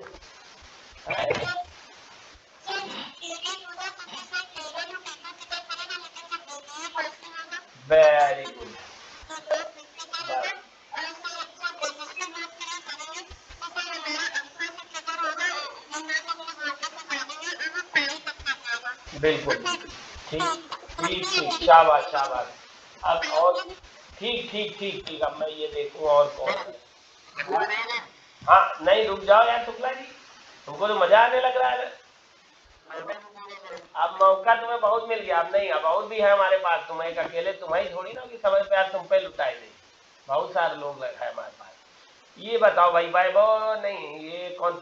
वेरी गुड, बिल्कुल ठीक ठीक ठीक, शाबाश शाबाश, अब और ठीक ठीक ठीक ठीक, अब मैं ये देखूं और कौन, हाँ नहीं रुक जाओ यार शुक्ला जी, तुमको तो मजा आने लग रहा है, अब मौका तुम्हें बहुत मिल गया, अब नहीं, अब और भी है हमारे पास, तुम एक अकेले तुम्हारी थोड़ी ना कि समय पे आज तुम पे लुटाए दे, बहुत सारे लोग है हमारे पास। ये बताओ भाई वो नहीं, ये कौन,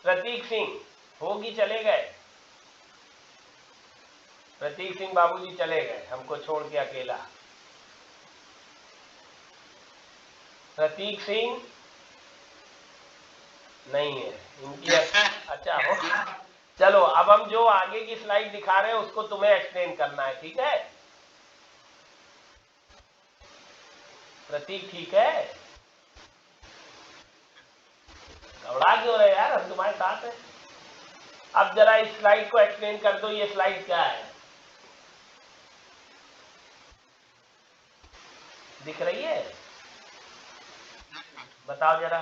प्रतीक सिंह होगी, चले गए, प्रतीक सिंह बाबूजी चले गए हमको छोड़ के अकेला, प्रतीक सिंह नहीं है इनकी, अच्छा हो, चलो अब हम जो आगे की स्लाइड दिखा रहे हैं उसको तुम्हें एक्सप्लेन करना है, ठीक है प्रतीक, ठीक है, घबरा क्यों रहे यार, हम तुम्हारे साथ हैं। अब जरा इस स्लाइड को एक्सप्लेन कर दो, ये स्लाइड क्या है, दिख रही है, बताओ जरा,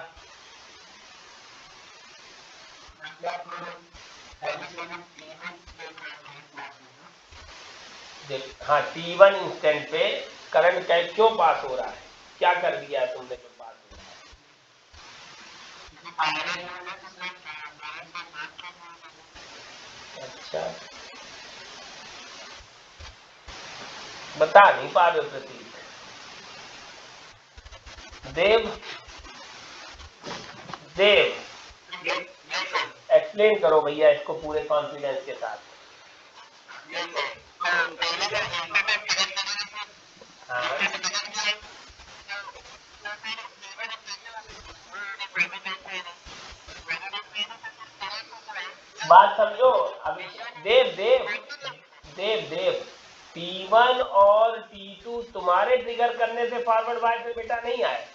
हाँ T1 इंस्टेंट पे करंट क्यों पास हो रहा है, क्या कर दिया है तुमने जो पास हो रहा है, अच्छा बता नहीं पा रहे हो प्रतीक, देव एक्सप्लेन करो भैया इसको पूरे कॉन्फिडेंस के साथ। बात समझो अभी। देव देव देव देव T1 और T2 तुम्हारे ट्रिगर करने से फॉरवर्ड बायस में बेटा नहीं आए।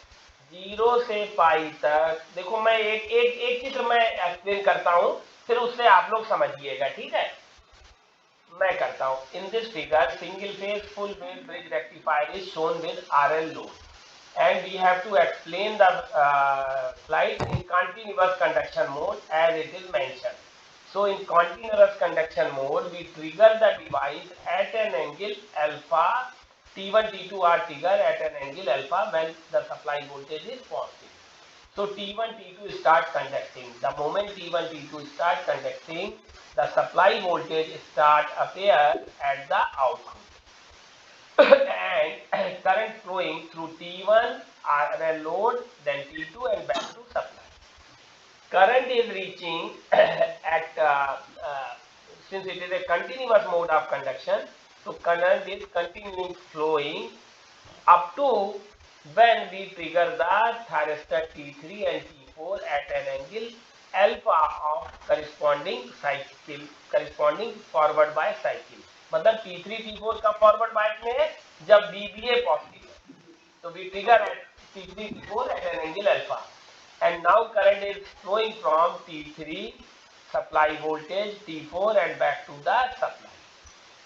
0 से पाई तक देखो, मैं एक चित्र मैं एक्सप्लेन करता हूं, फिर उससे आप लोग समझिएगा, ठीक है। मैं करता हूं। In this figure single phase full wave bridge rectifier is shown with RL load and we have to explain the slide in continuous conduction mode as it is mentioned. So in continuous conduction mode we trigger the device at an angle alpha. T1 T2 are triggered at an angle alpha when the supply voltage is positive. So T1 T2 start conducting. The moment T1 T2 start conducting, the supply voltage start appear at the output. And current flowing through T1 RL load, then T2 and back to supply. Current is reaching at since it is a continuous mode of conduction, so current is continuing flowing up to when we trigger the thyristor T3 and T4 at an angle alpha of corresponding cycle, corresponding forward bias cycle. मतलब T3 T4 का फॉरवर्ड बायस में है जब VBA पॉजिटिव है, तो we trigger at T3 T4 at an angle alpha, and now current is flowing from T3 supply voltage T4 and back to the supply,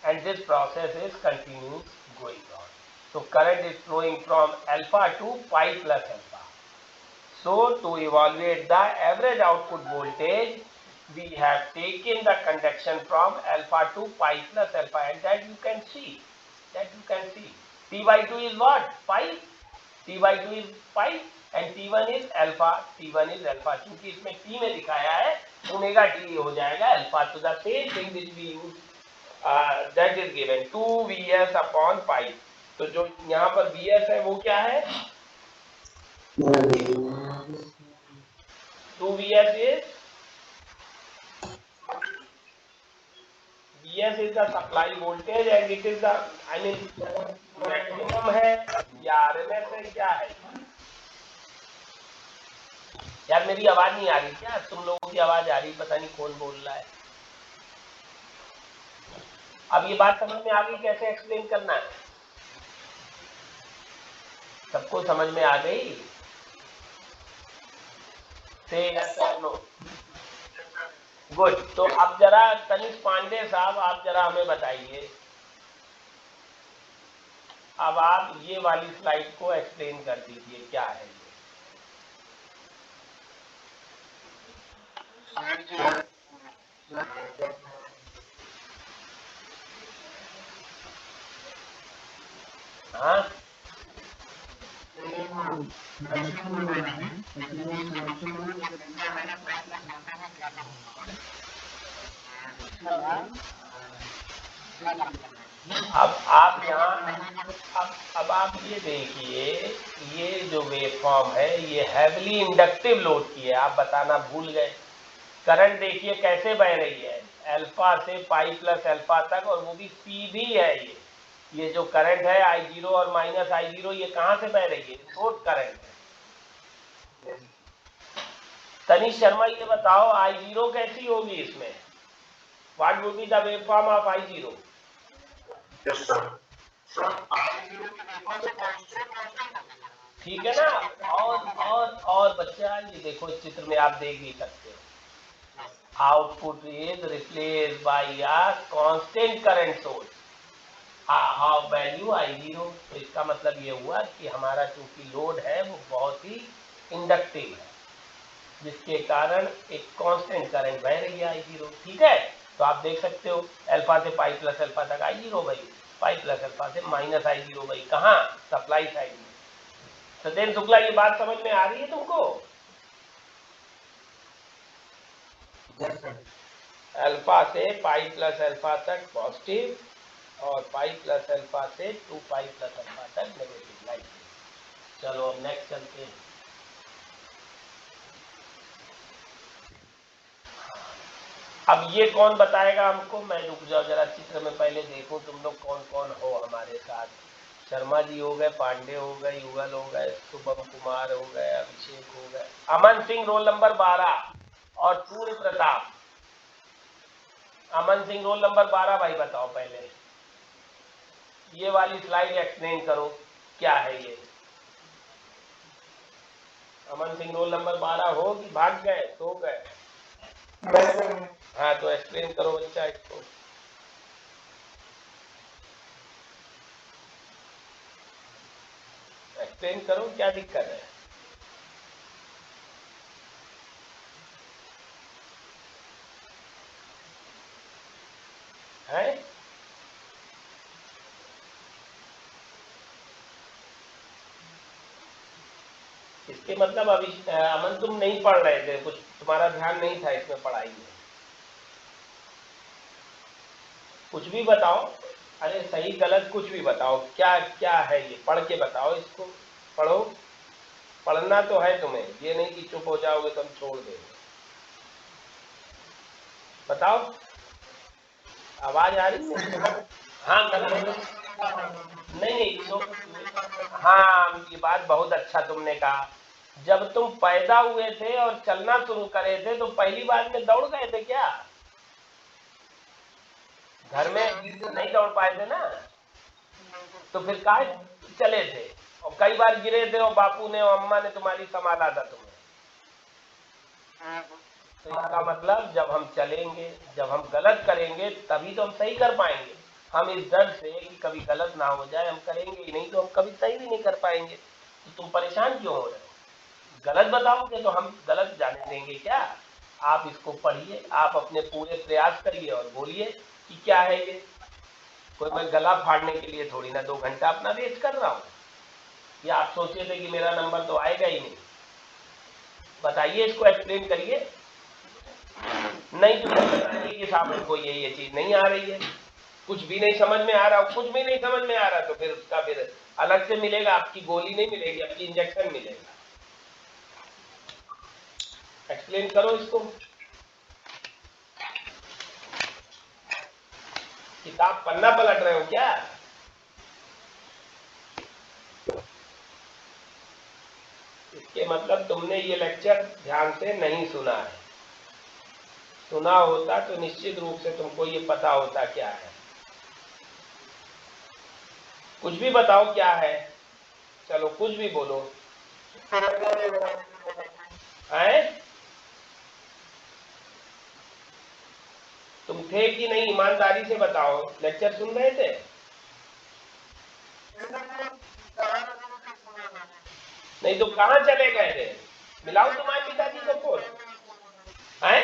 and this process is continuing going on. So current is flowing from alpha to pi plus alpha. So to evaluate the average output voltage, we have taken the conduction from alpha to pi plus alpha, and that you can see. T by 2 is what? Pi. T by 2 is pi and T1 is alpha. T1 is alpha. क्योंकि इसमें T में दिखाया है ओमेगा T हो जाएगा alpha. तो the same thing which we use that is given 2 Vs upon pi. तो जो यहाँ पर Vs है वो क्या है? 2 Vs is Vs is the supply voltage and it is the maximum है या RMS है, क्या है? यार मेरी आवाज नहीं आ रही क्या? तुम लोगों की आवाज आ रही, पता नहीं कौन बोल रहा है। अब ये बात समझ में आ गई कैसे एक्सप्लेन करना है? सबको समझ में आ गई? से यस और नो? गुड। तो अब जरा तनिष पांडे साहब आप जरा हमें बताइए, अब आप ये वाली स्लाइड को एक्सप्लेन कर दीजिए क्या है ये। हाँ अब आप यहाँ अब आप ये देखिए, ये जो वेव फॉर्म है ये हैवीली इंडक्टिव लोड की है, आप बताना भूल गए। करंट देखिए कैसे बह रही है, अल्फा से पाई प्लस अल्फा तक, और वो भी सीधी है। ये जो करंट है I0 और माइनस I0 ये कहाँ से बह रही है? सोर्स करंट है। तनिष शर्मा ये बताओ I0 कैसी होगी इसमें? What would be the waveform of I0? ठीक है ना। और बच्चा ये देखो, इस चित्र में आप देख ही सकते हो, output is replace by a constant current source how value I0। तो इसका मतलब ये हुआ कि हमारा चूंकि लोड है वो बहुत ही इंडक्टिव है, जिसके कारण एक कांस्टेंट करंट बह रही है I0। ठीक है, तो आप देख सकते हो अल्फा से पाई प्लस अल्फा तक I0 भाई, पाई प्लस अल्फा से माइनस I0 भाई, कहाँ? सप्लाई साइड में। सत्येंद्र शुक्ला ये बात समझ में आ रही है तुमको? अल्फा से पाई प्लस अल्फा तक पॉजिटिव और पाई प्लस अल्फा से 2 पाई प्लस अल्फा तक नेगेटिव लाइन। चलो अब नेक्स्ट चलते हैं। अब ये कौन बताएगा हमको? मैं रुक जाओ जरा, चित्र में पहले देखूं तुम लोग कौन कौन हो हमारे साथ। शर्मा जी हो गए, पांडे हो गए, युगल हो गए, शुभम कुमार हो गए, अभिषेक हो गए, अमन सिंह रोल नंबर 12 और सूर्य प्रताप। अमन सिंह रोल नंबर 12 भाई बताओ पहले, ये वाली स्लाइड एक्सप्लेन करो क्या है ये। अमन सिंह रोल नंबर 12 हो कि भाग गए, सो गए? हाँ तो एक्सप्लेन करो बच्चा इसको। एक्सप्लेन करो क्या दिक्कत है। हैं? इसके मतलब अभी अमन तुम नहीं पढ़ रहे थे, कुछ तुम्हारा ध्यान नहीं था इसमें पढ़ाई में। कुछ भी बताओ, अरे सही गलत कुछ भी बताओ, क्या क्या है ये, पढ़ के बताओ इसको। पढ़ो, पढ़ना तो है तुम्हें, ये नहीं कि चुप हो जाओगे तो हम छोड़ देंगे। बताओ, आवाज आ रही है? हाँ गलत नहीं तो हाँ, ये बात बहुत अच्छा तुमने कहा। जब तुम पैदा हुए थे और चलना शुरू करे थे तो पहली बार में दौड़ गए थे क्या? घर में नहीं दौड़ पाए थे ना, तो फिर काहे चले थे? और कई बार गिरे थे और बापू ने और अम्मा ने तुम्हारी संभाला था तुम्हें। तो इसका मतलब जब हम चलेंगे, जब हम गलत करेंगे तभी तो हम सही कर पाएंगे। हम इस डर से कि कभी गलत ना हो जाए हम करेंगे ही नहीं, तो हम कभी सही भी नहीं कर पाएंगे। तो तुम परेशान क्यों हो रहे हो? गलत बताओगे तो हम गलत जाने देंगे क्या? आप इसको पढ़िए, आप अपने पूरे प्रयास करिए और बोलिए कि क्या है ये। कोई मैं गला फाड़ने के लिए थोड़ी ना 2 घंटा अपना वेस्ट कर रहा हूँ। या आप सोचे थे कि मेरा नंबर तो आएगा ही नहीं? बताइए, इसको एक्सप्लेन करिए। नहीं तो बताइए कि साहब को ये चीज नहीं आ रही है, कुछ भी नहीं समझ में आ रहा, कुछ भी नहीं समझ में आ रहा, तो फिर उसका फिर अलग से मिलेगा, आपकी गोली नहीं मिलेगी, आपकी इंजेक्शन मिलेगा। एक्सप्लेन करो इसको। किताब पन्ना पलट रहे हो क्या? इसके मतलब तुमने ये लेक्चर ध्यान से नहीं सुना है। सुना होता तो निश्चित रूप से तुमको ये पता होता क्या है। कुछ भी बताओ क्या है, चलो कुछ भी बोलो। हैं? तुम थे कि नहीं, ईमानदारी से बताओ, लेक्चर सुन रहे थे? नहीं तो कहाँ चले गए थे? मिलाओ तुम्हारे पिताजी को फोन। हैं?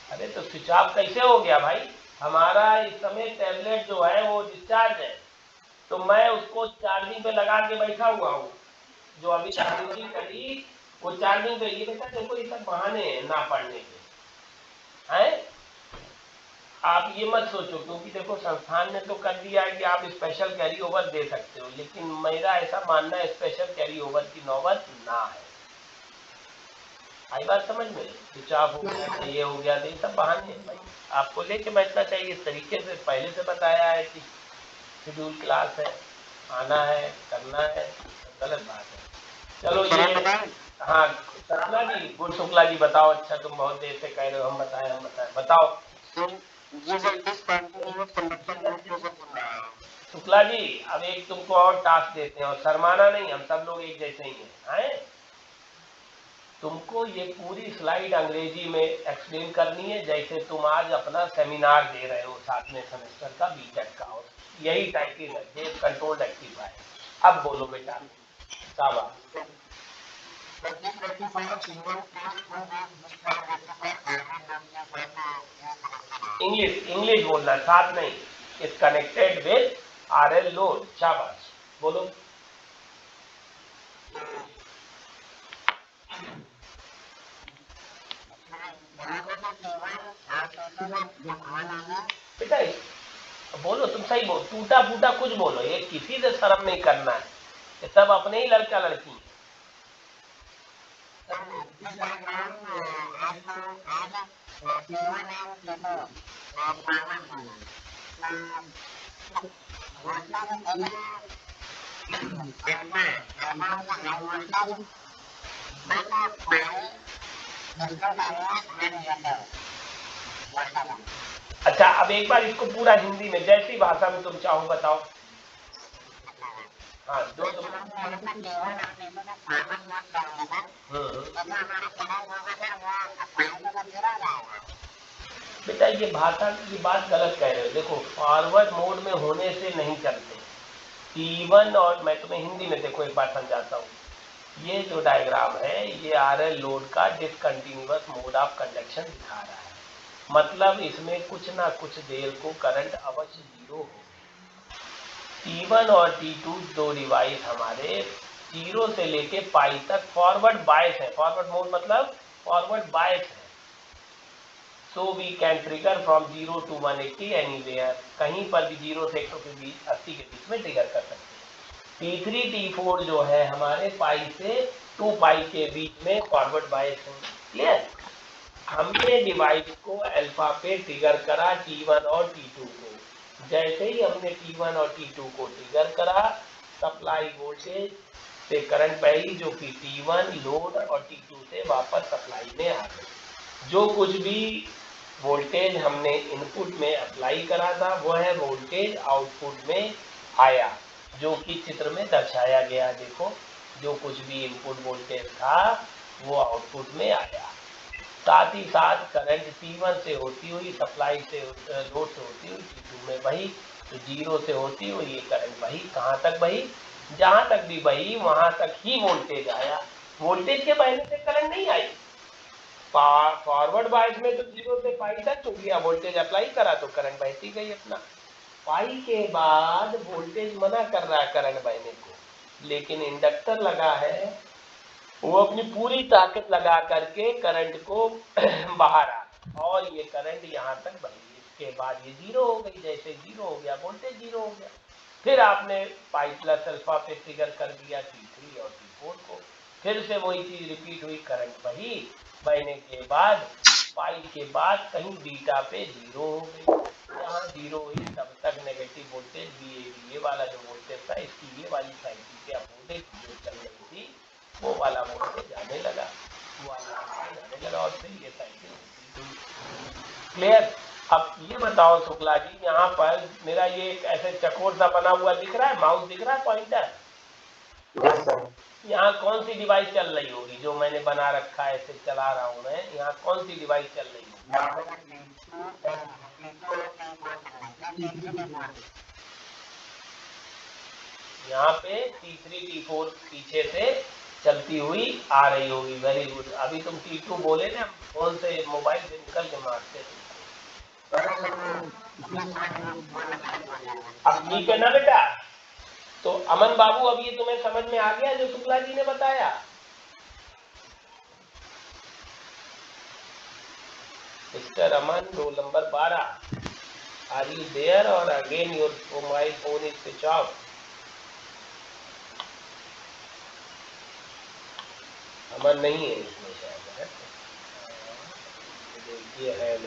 अरे तो स्विच ऑफ कैसे हो गया भाई? हमारा इस समय टैबलेट जो है वो डिस्चार्ज है, तो मैं उसको चार्जिंग पे लगा के बैठा हुआ हूँ। जो अभी चार्जिंग करी वो चार्जिंग पे। ये बेटा देखो, ये सब बहाने हैं ना पढ़ने के। हैं? आप ये मत सोचो, क्योंकि देखो संस्थान ने तो कर दिया है कि आप स्पेशल कैरी ओवर दे सकते हो, लेकिन मेरा ऐसा मानना है स्पेशल कैरी ओवर की नौबत ना है। आई बात समझ में? स्विच ऑफ हो गया, ये हो गया, नहीं सब बहाने हैं भाई। आपको लेके बैठना चाहिए इस तरीके से। पहले से बताया है कि शेड्यूल क्लास है, आना है, करना है, गलत बात है। चलो ये, हाँ शुक्ला जी, गुड शुक्ला जी बताओ। अच्छा तुम बहुत देर से कह रहे हो हम बताए बताओ। शुक्ला जी अब एक तुमको और टास्क देते हैं, और शर्माना नहीं, हम सब लोग एक जैसे ही हैं। तुमको ये पूरी स्लाइड अंग्रेजी में एक्सप्लेन करनी है, जैसे तुम आज अपना सेमिनार दे रहे हो 7वें सेमेस्टर का बीटेक का। यही टाइपिंग है, कंट्रोल्ड रेक्टिफायर। अब बोलो बेटा, शाबाश। इंग्लिश बोलना, साथ नहीं। Is connected with RL load. शाबाश, बोलो। बेटा बोलो, तुम सही बोलो, टूटा फूटा कुछ बोलो, ये किसी से शर्म नहीं करना है, ये सब अपने ही लड़का लड़की है। अच्छा, अब एक बार इसको पूरा हिंदी में जैसी भाषा में तुम चाहो बताओ। हाँ, जो तुम बेटा ये भाषा की बात गलत कह रहे हो। देखो, फॉरवर्ड मोड में होने से नहीं चलते T1 और मैं तुम्हें हिंदी में देखो एक बार समझाता हूँ। ये जो डायग्राम है ये RL लोड का डिसकंटिन्यूअस मोड ऑफ कंडक्शन दिखा रहा है, मतलब इसमें कुछ ना कुछ देर को करंट अवश्य जीरो हो। T1 और T2 दो डिवाइस हमारे 0 से लेके पाई तक फॉरवर्ड बायस है। फॉरवर्ड मोड मतलब फॉरवर्ड बायस है। So we can trigger from 0 to 180 anywhere, कहीं पर भी 0 से 180 के बीच में ट्रिगर कर सकते हैं। T3 T4 जो है हमारे पाई से 2 पाई के बीच में फॉरवर्ड बायस है। क्लियर? हमने डिवाइस को अल्फा पे ट्रिगर करा T1 और T2 को। जैसे ही हमने T1 और T2 को ट्रिगर करा, सप्लाई वोल्टेज से करंट बही जो कि T1 लोड और T2 से वापस सप्लाई में आ गई। जो कुछ भी वोल्टेज हमने इनपुट में अप्लाई करा था वह वोल्टेज आउटपुट में आया, जो कि चित्र में दर्शाया गया। देखो, जो कुछ भी इनपुट वोल्टेज था वो आउटपुट में आया। साथ ही साथ करंट T1 से होती हुई सप्लाई से लोड से होती हुई T2 में बही, तो 0 से होती हुई ये करंट बही। कहाँ तक बही? जहाँ तक भी बही वहाँ तक ही वोल्टेज आया। वोल्टेज के बहने से करंट नहीं आई। फॉरवर्ड बायस में तो 0 से पाई तक तो गया, वोल्टेज अप्लाई करा तो करंट बहती गई अपना। पाई के बाद वोल्टेज मना कर रहा है करंट बहने को, लेकिन इंडक्टर लगा है वो अपनी पूरी ताकत लगा करके करंट को बहारा और ये करंट यहाँ तक बही। इसके बाद ये 0 हो गई। जैसे 0 हो गया वोल्टेज 0 हो गया। फिर आपने पाई प्लस अल्फा पे ट्रिगर कर दिया T3 और T4 को, फिर से वही चीज रिपीट हुई, करंट बही। बहने के बाद पाई के बाद कहीं बीटा पे 0 हो गई। जहाँ 0 हुई तब तक नेगेटिव वोल्टेज VAB वाला जो वोल्टेज था इसकी ये वाली साइकिल के अपोजिट जो चल रही थी वो वाला वोल्टेज जाने लगा, वो वाला जाने लगा और फिर ये साइकिल। क्लियर? अब ये बताओ शुक्ला जी, यहाँ पर मेरा ये एक ऐसे चकोर सा बना हुआ दिख रहा है, माउस दिख रहा है, पॉइंटर। यहाँ कौन सी डिवाइस चल रही होगी? जो मैंने बना रखा है ऐसे चला रहा हूँ मैं, यहाँ कौन सी डिवाइस चल रही होगी? यहाँ पे T3 T4 पीछे से चलती हुई आ रही होगी। Very good. अभी तुम T2 बोले ना, फोन से मोबाइल से निकल के मारते थे। अब ठीक है ना बेटा? तो अमन बाबू, अब ये तुम्हें समझ में आ गया जो शुक्ला जी ने बताया? Mister Aman, roll number 12, are you there? और again your mobile phone is switch off. Aman नहीं है इसमें शायद, ये है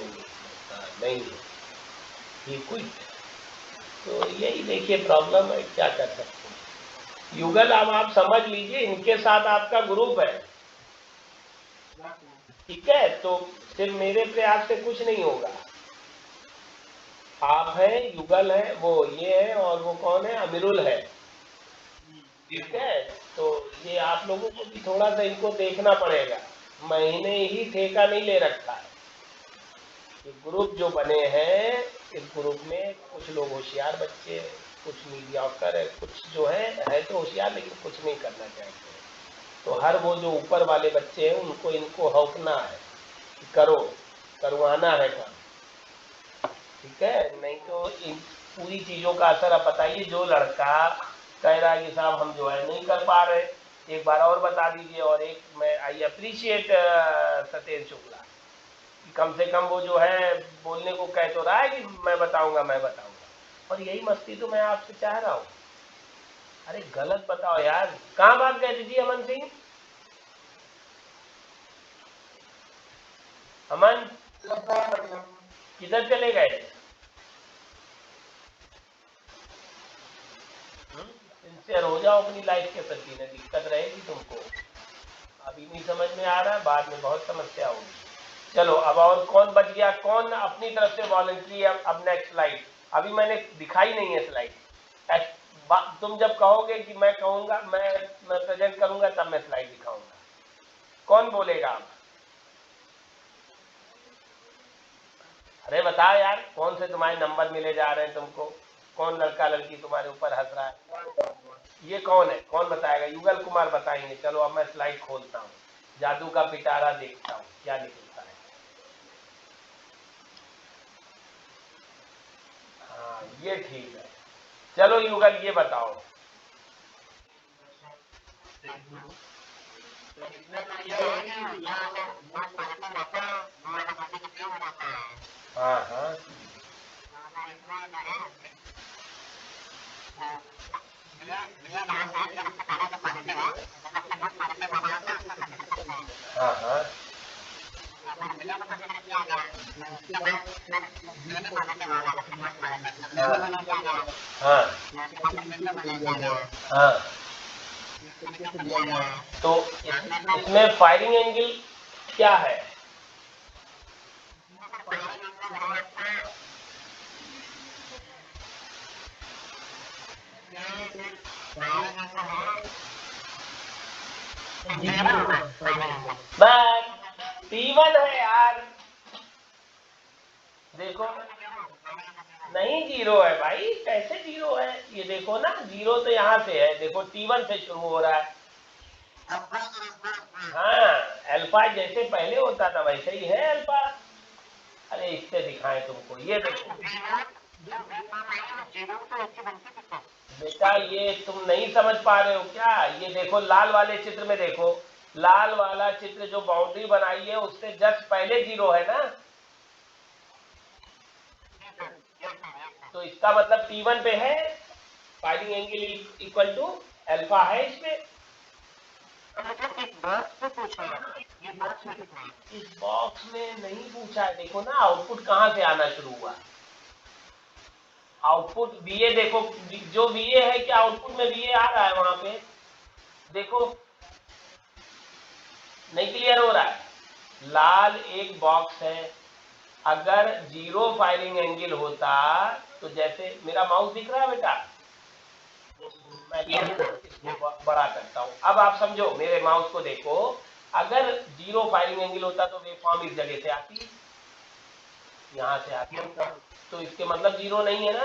नहीं है, ये क्विट। तो यही देखिए प्रॉब्लम है, क्या कर सकते हैं। युगल, अब आप समझ लीजिए, इनके साथ आपका ग्रुप है, ठीक है? तो सिर्फ मेरे प्रयास से कुछ नहीं होगा। आप हैं, युगल है, वो ये है, और वो कौन है? अमिरुल है, ठीक है? तो ये आप लोगों को भी थोड़ा सा इनको देखना पड़ेगा। मैंने ही ठेका नहीं ले रखा है। ये ग्रुप जो बने हैं, इस ग्रुप में कुछ लोग होशियार बच्चे, कुछ मीडियोकर है, कुछ जो है तो होशियार लेकिन कुछ नहीं करना चाहते। तो हर वो जो ऊपर वाले बच्चे हैं उनको इनको हौकना है, करो, करवाना है काम, ठीक है? नहीं तो इन पूरी चीज़ों का असर। अब बताइए, जो लड़का कह रहा है कि साहब हम जो है नहीं कर पा रहे, एक बार और बता दीजिए। और एक मैं आई अप्रिशिएट सतेज शुक्ला, कम से कम वो जो है बोलने को कह तो रहा है कि मैं बताऊंगा, और यही मस्ती तो मैं आपसे चाह रहा हूँ। अरे गलत बताओ यार, कहाँ भाग गए जी अमन सिंह? किधर चले गए? सिंसियर हो जाओ अपनी लाइफ के प्रति, न दिक्कत रहेगी तुमको। अभी नहीं समझ में आ रहा, बाद में बहुत समस्या होगी। चलो अब और कौन बच गया, कौन अपनी तरफ से वॉलंटरी? अब नेक्स्ट स्लाइड, अभी मैंने दिखाई नहीं है स्लाइड। तुम जब कहोगे कि मैं कहूंगा, मैं प्रेजेंट करूंगा, तब मैं स्लाइड दिखाऊंगा। कौन बोलेगा अब? अरे बता यार, कौन से तुम्हारे नंबर मिले जा रहे हैं तुमको? कौन लड़का लड़की तुम्हारे ऊपर हंस रहा है? ये कौन है, कौन बताएगा? युगल कुमार बताएंगे। चलो अब मैं स्लाइड खोलता हूँ, जादू का पिटारा देखता हूँ क्या निकलता है। हाँ ये ठीक है। चलो युगल ये बताओ। हाँ हाँ हाँ हाँ हाँ हाँ। तो इसमें फायरिंग एंगल क्या है? बस T1 है यार। देखो नहीं, जीरो है भाई, कैसे जीरो है? ये देखो ना, जीरो तो यहाँ से है, देखो T1 से शुरू हो रहा है। हाँ अल्फा जैसे पहले होता था वैसे ही है अल्फा। अरे इससे दिखाएं तुमको, ये देखो बेटा, ये तुम नहीं समझ पा रहे हो क्या? ये देखो लाल वाले चित्र में, देखो लाल वाला चित्र जो बाउंड्री बनाई है उससे जस्ट पहले जीरो है ना, तो इसका मतलब T1 पे है, firing angle equal to alpha है इसमें। इस बॉक्स में नहीं पूछा है, देखो ना आउटपुट कहां से आना शुरू हुआ। आउटपुट VA, देखो जो VA है, क्या आउटपुट में VA आ रहा है वहां पे? देखो नहीं क्लियर हो रहा है? लाल एक बॉक्स है, अगर जीरो फायरिंग एंगल होता तो जैसे मेरा माउस दिख रहा है बेटा, मैं इसको बड़ा करता हूं, अब आप समझो, मेरे माउस को देखो, अगर जीरो फायरिंग एंगल होता तो वेवफॉर्म इस जगह से आती, यहां से आती, तो इसके मतलब जीरो नहीं है ना,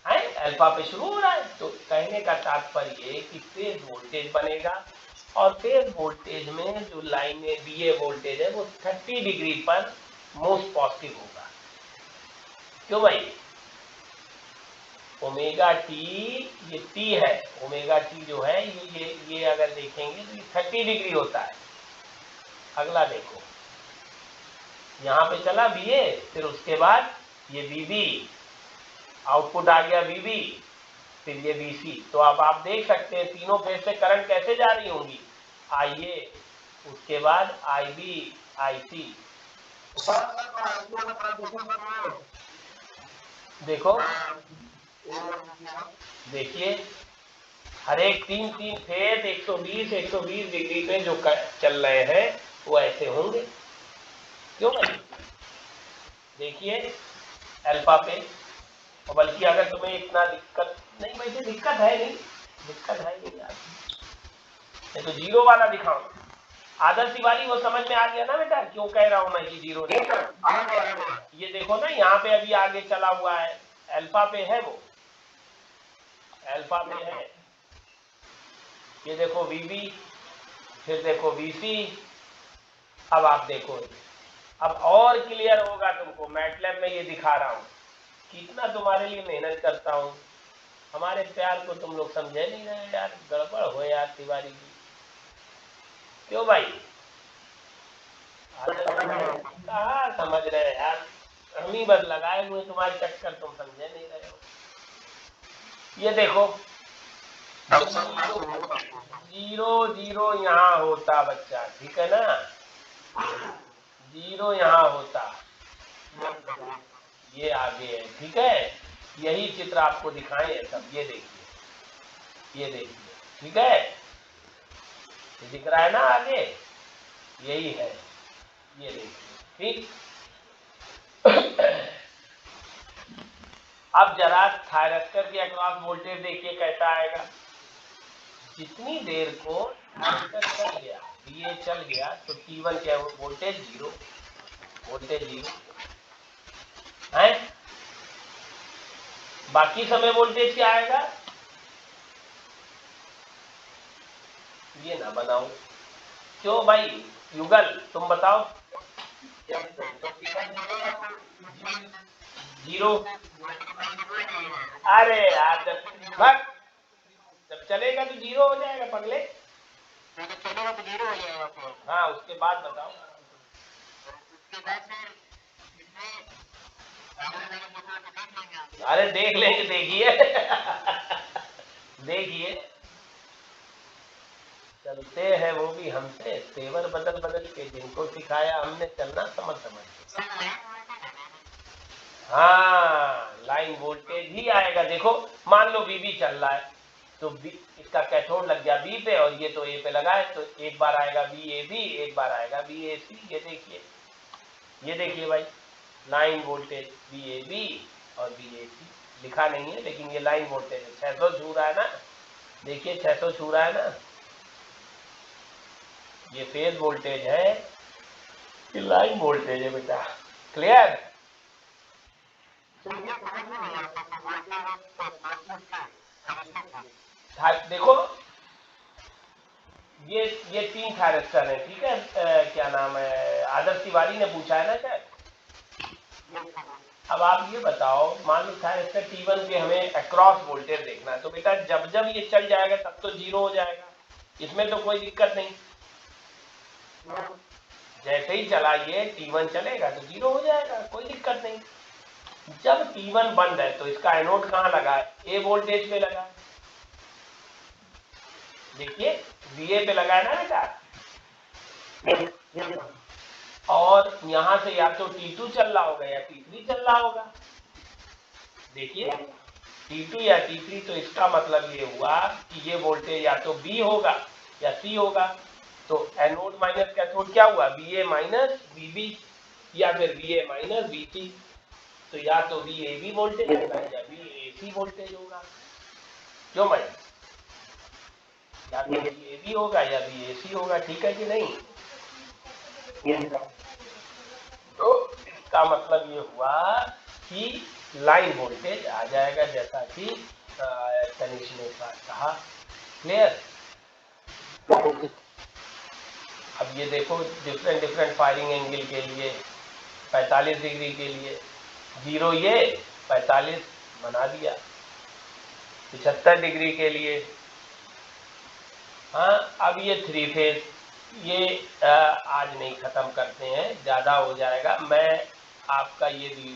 है अल्फा पे शुरू हो रहा है। तो कहने का तात्पर्य कि फेज वोल्टेज बनेगा, और फेज वोल्टेज में जो लाइन में VA वोल्टेज है वो 30 डिग्री पर मोस्ट पॉजिटिव होगा। क्यों भाई? ओमेगा टी, ये T है, ओमेगा टी जो है ये अगर देखेंगे तो ये 30 डिग्री होता है। अगला देखो, यहाँ पे चला VA, फिर उसके बाद ये VB, आउटपुट आ गया VB, फिर ये VC। तो अब आप देख सकते हैं तीनों फेज से करंट कैसे जा रही होंगी, IA, उसके बाद IB, IC। देखो देखिए, हर एक तीन फेज 120 डिग्री पे जो चल रहे हैं वो ऐसे होंगे। क्यों भाई? देखिए अल्फा पे, और बल्कि अगर तुम्हें इतना दिक्कत नहीं, वैसे दिक्कत है नहीं यार, नहीं तो जीरो वाला दिखाओ। आदर्श तिवारी वो समझ में आ गया ना बेटा, क्यों कह रहा हूं मैं कि जीरो नहीं? ये देखो ना, यहाँ पे अभी आगे चला हुआ है, अल्फा पे है, वो अल्फा पे है। ये देखो VB, फिर देखो VC। अब आप देखो, अब और क्लियर होगा तुमको, मैटलैब में ये दिखा रहा हूं, कितना तुम्हारे लिए मेहनत करता हूं। हमारे प्यार को तुम लोग समझे नहीं रहे यार, गड़बड़ हो यार तिवारी जी। क्यों भाई? कहाँ समझ रहे यार, हम ही बस लगाए हुए तुम्हारे चक्कर, तुम समझे नहीं रहे हो। ये देखो जीरो जीरो यहाँ होता बच्चा, ठीक है ना, जीरो यहाँ होता, ये आगे है, ठीक है। यही चित्र आपको दिखाएं सब, ये देखिए, ठीक है, ये दिख रहा है ना आगे, यही है, ये देखिए, ठीक। अब जरा थायरस्टर के अक्रॉस वोल्टेज देखिए कैसा आएगा। जितनी देर को थायरस्टर चल गया, ये चल गया, तो T1 क्या वोल्टेज जीरो है। बाकी समय वोल्टेज क्या आएगा, ये ना बनाओ क्यों भाई, युगल तुम बताओ। जीरो, अरे यार जब चलेगा तो जीरो हो जाएगा पगले, हाँ उसके बाद बताओ। अरे देख लेंगे, देखिए चलते हैं वो भी हमसे, तेवर बदल बदल के, जिनको सिखाया हमने चलना समझ के। हाँ लाइन वोल्टेज ही आएगा। देखो मान लो बीबी चल रहा है, तो बी इसका कैथोड लग गया बी पे और ये तो ए पे लगा है, तो एक बार आएगा बी ए बी, एक बार आएगा बी ए सी। ये देखिए भाई, line voltage B A B और बी ए सी लिखा नहीं है, लेकिन ये लाइन वोल्टेज है। 600 छू रहा है ना, देखिए 600 छू रहा है ना, ये फेज वोल्टेज है, ये लाइन वोल्टेज है बेटा। क्लियर? देखो ये 3 थायरस्टर है, ठीक है। क्या नाम है, आदर्श तिवारी ने पूछा है ना सर। अब आप ये बताओ, मान लो थायरस्टर T1 के हमें अक्रॉस वोल्टेज देखना है, तो बेटा जब ये चल जाएगा तब तो जीरो हो जाएगा, इसमें तो कोई दिक्कत नहीं। जैसे ही चला ये T1 चलेगा तो जीरो हो जाएगा, कोई दिक्कत नहीं। जब T1 बंद है तो इसका एनोड कहाँ लगा है, ए वोल्टेज पे लगा है, देखिए VA पे लगा है ना बेटा, और यहां से या तो T2 चल रहा होगा या T3 चल रहा होगा। देखिए T2 या T3, तो इसका मतलब ये हुआ कि ये वोल्टेज या तो B होगा या C होगा। तो एनोड माइनस कैथोड क्या हुआ, VA माइनस VB या फिर VA माइनस VC। तो या तो VAB वोल्टेज होगा या VAC वोल्टेज होगा, क्यों भाई, या तो VAB होगा या VAC होगा, ठीक है कि नहीं। तो इसका मतलब ये हुआ कि लाइन वोल्टेज आ जाएगा, जैसा कि तनिष ने कहा। क्लियर? अब ये देखो डिफरेंट फायरिंग एंगल के लिए 45 डिग्री के लिए जीरो, ये 45 बना दिया, 75 डिग्री के लिए। हाँ अब ये 3 फेज, ये आज नहीं खत्म करते हैं, ज़्यादा हो जाएगा। मैं आपका ये वीडियो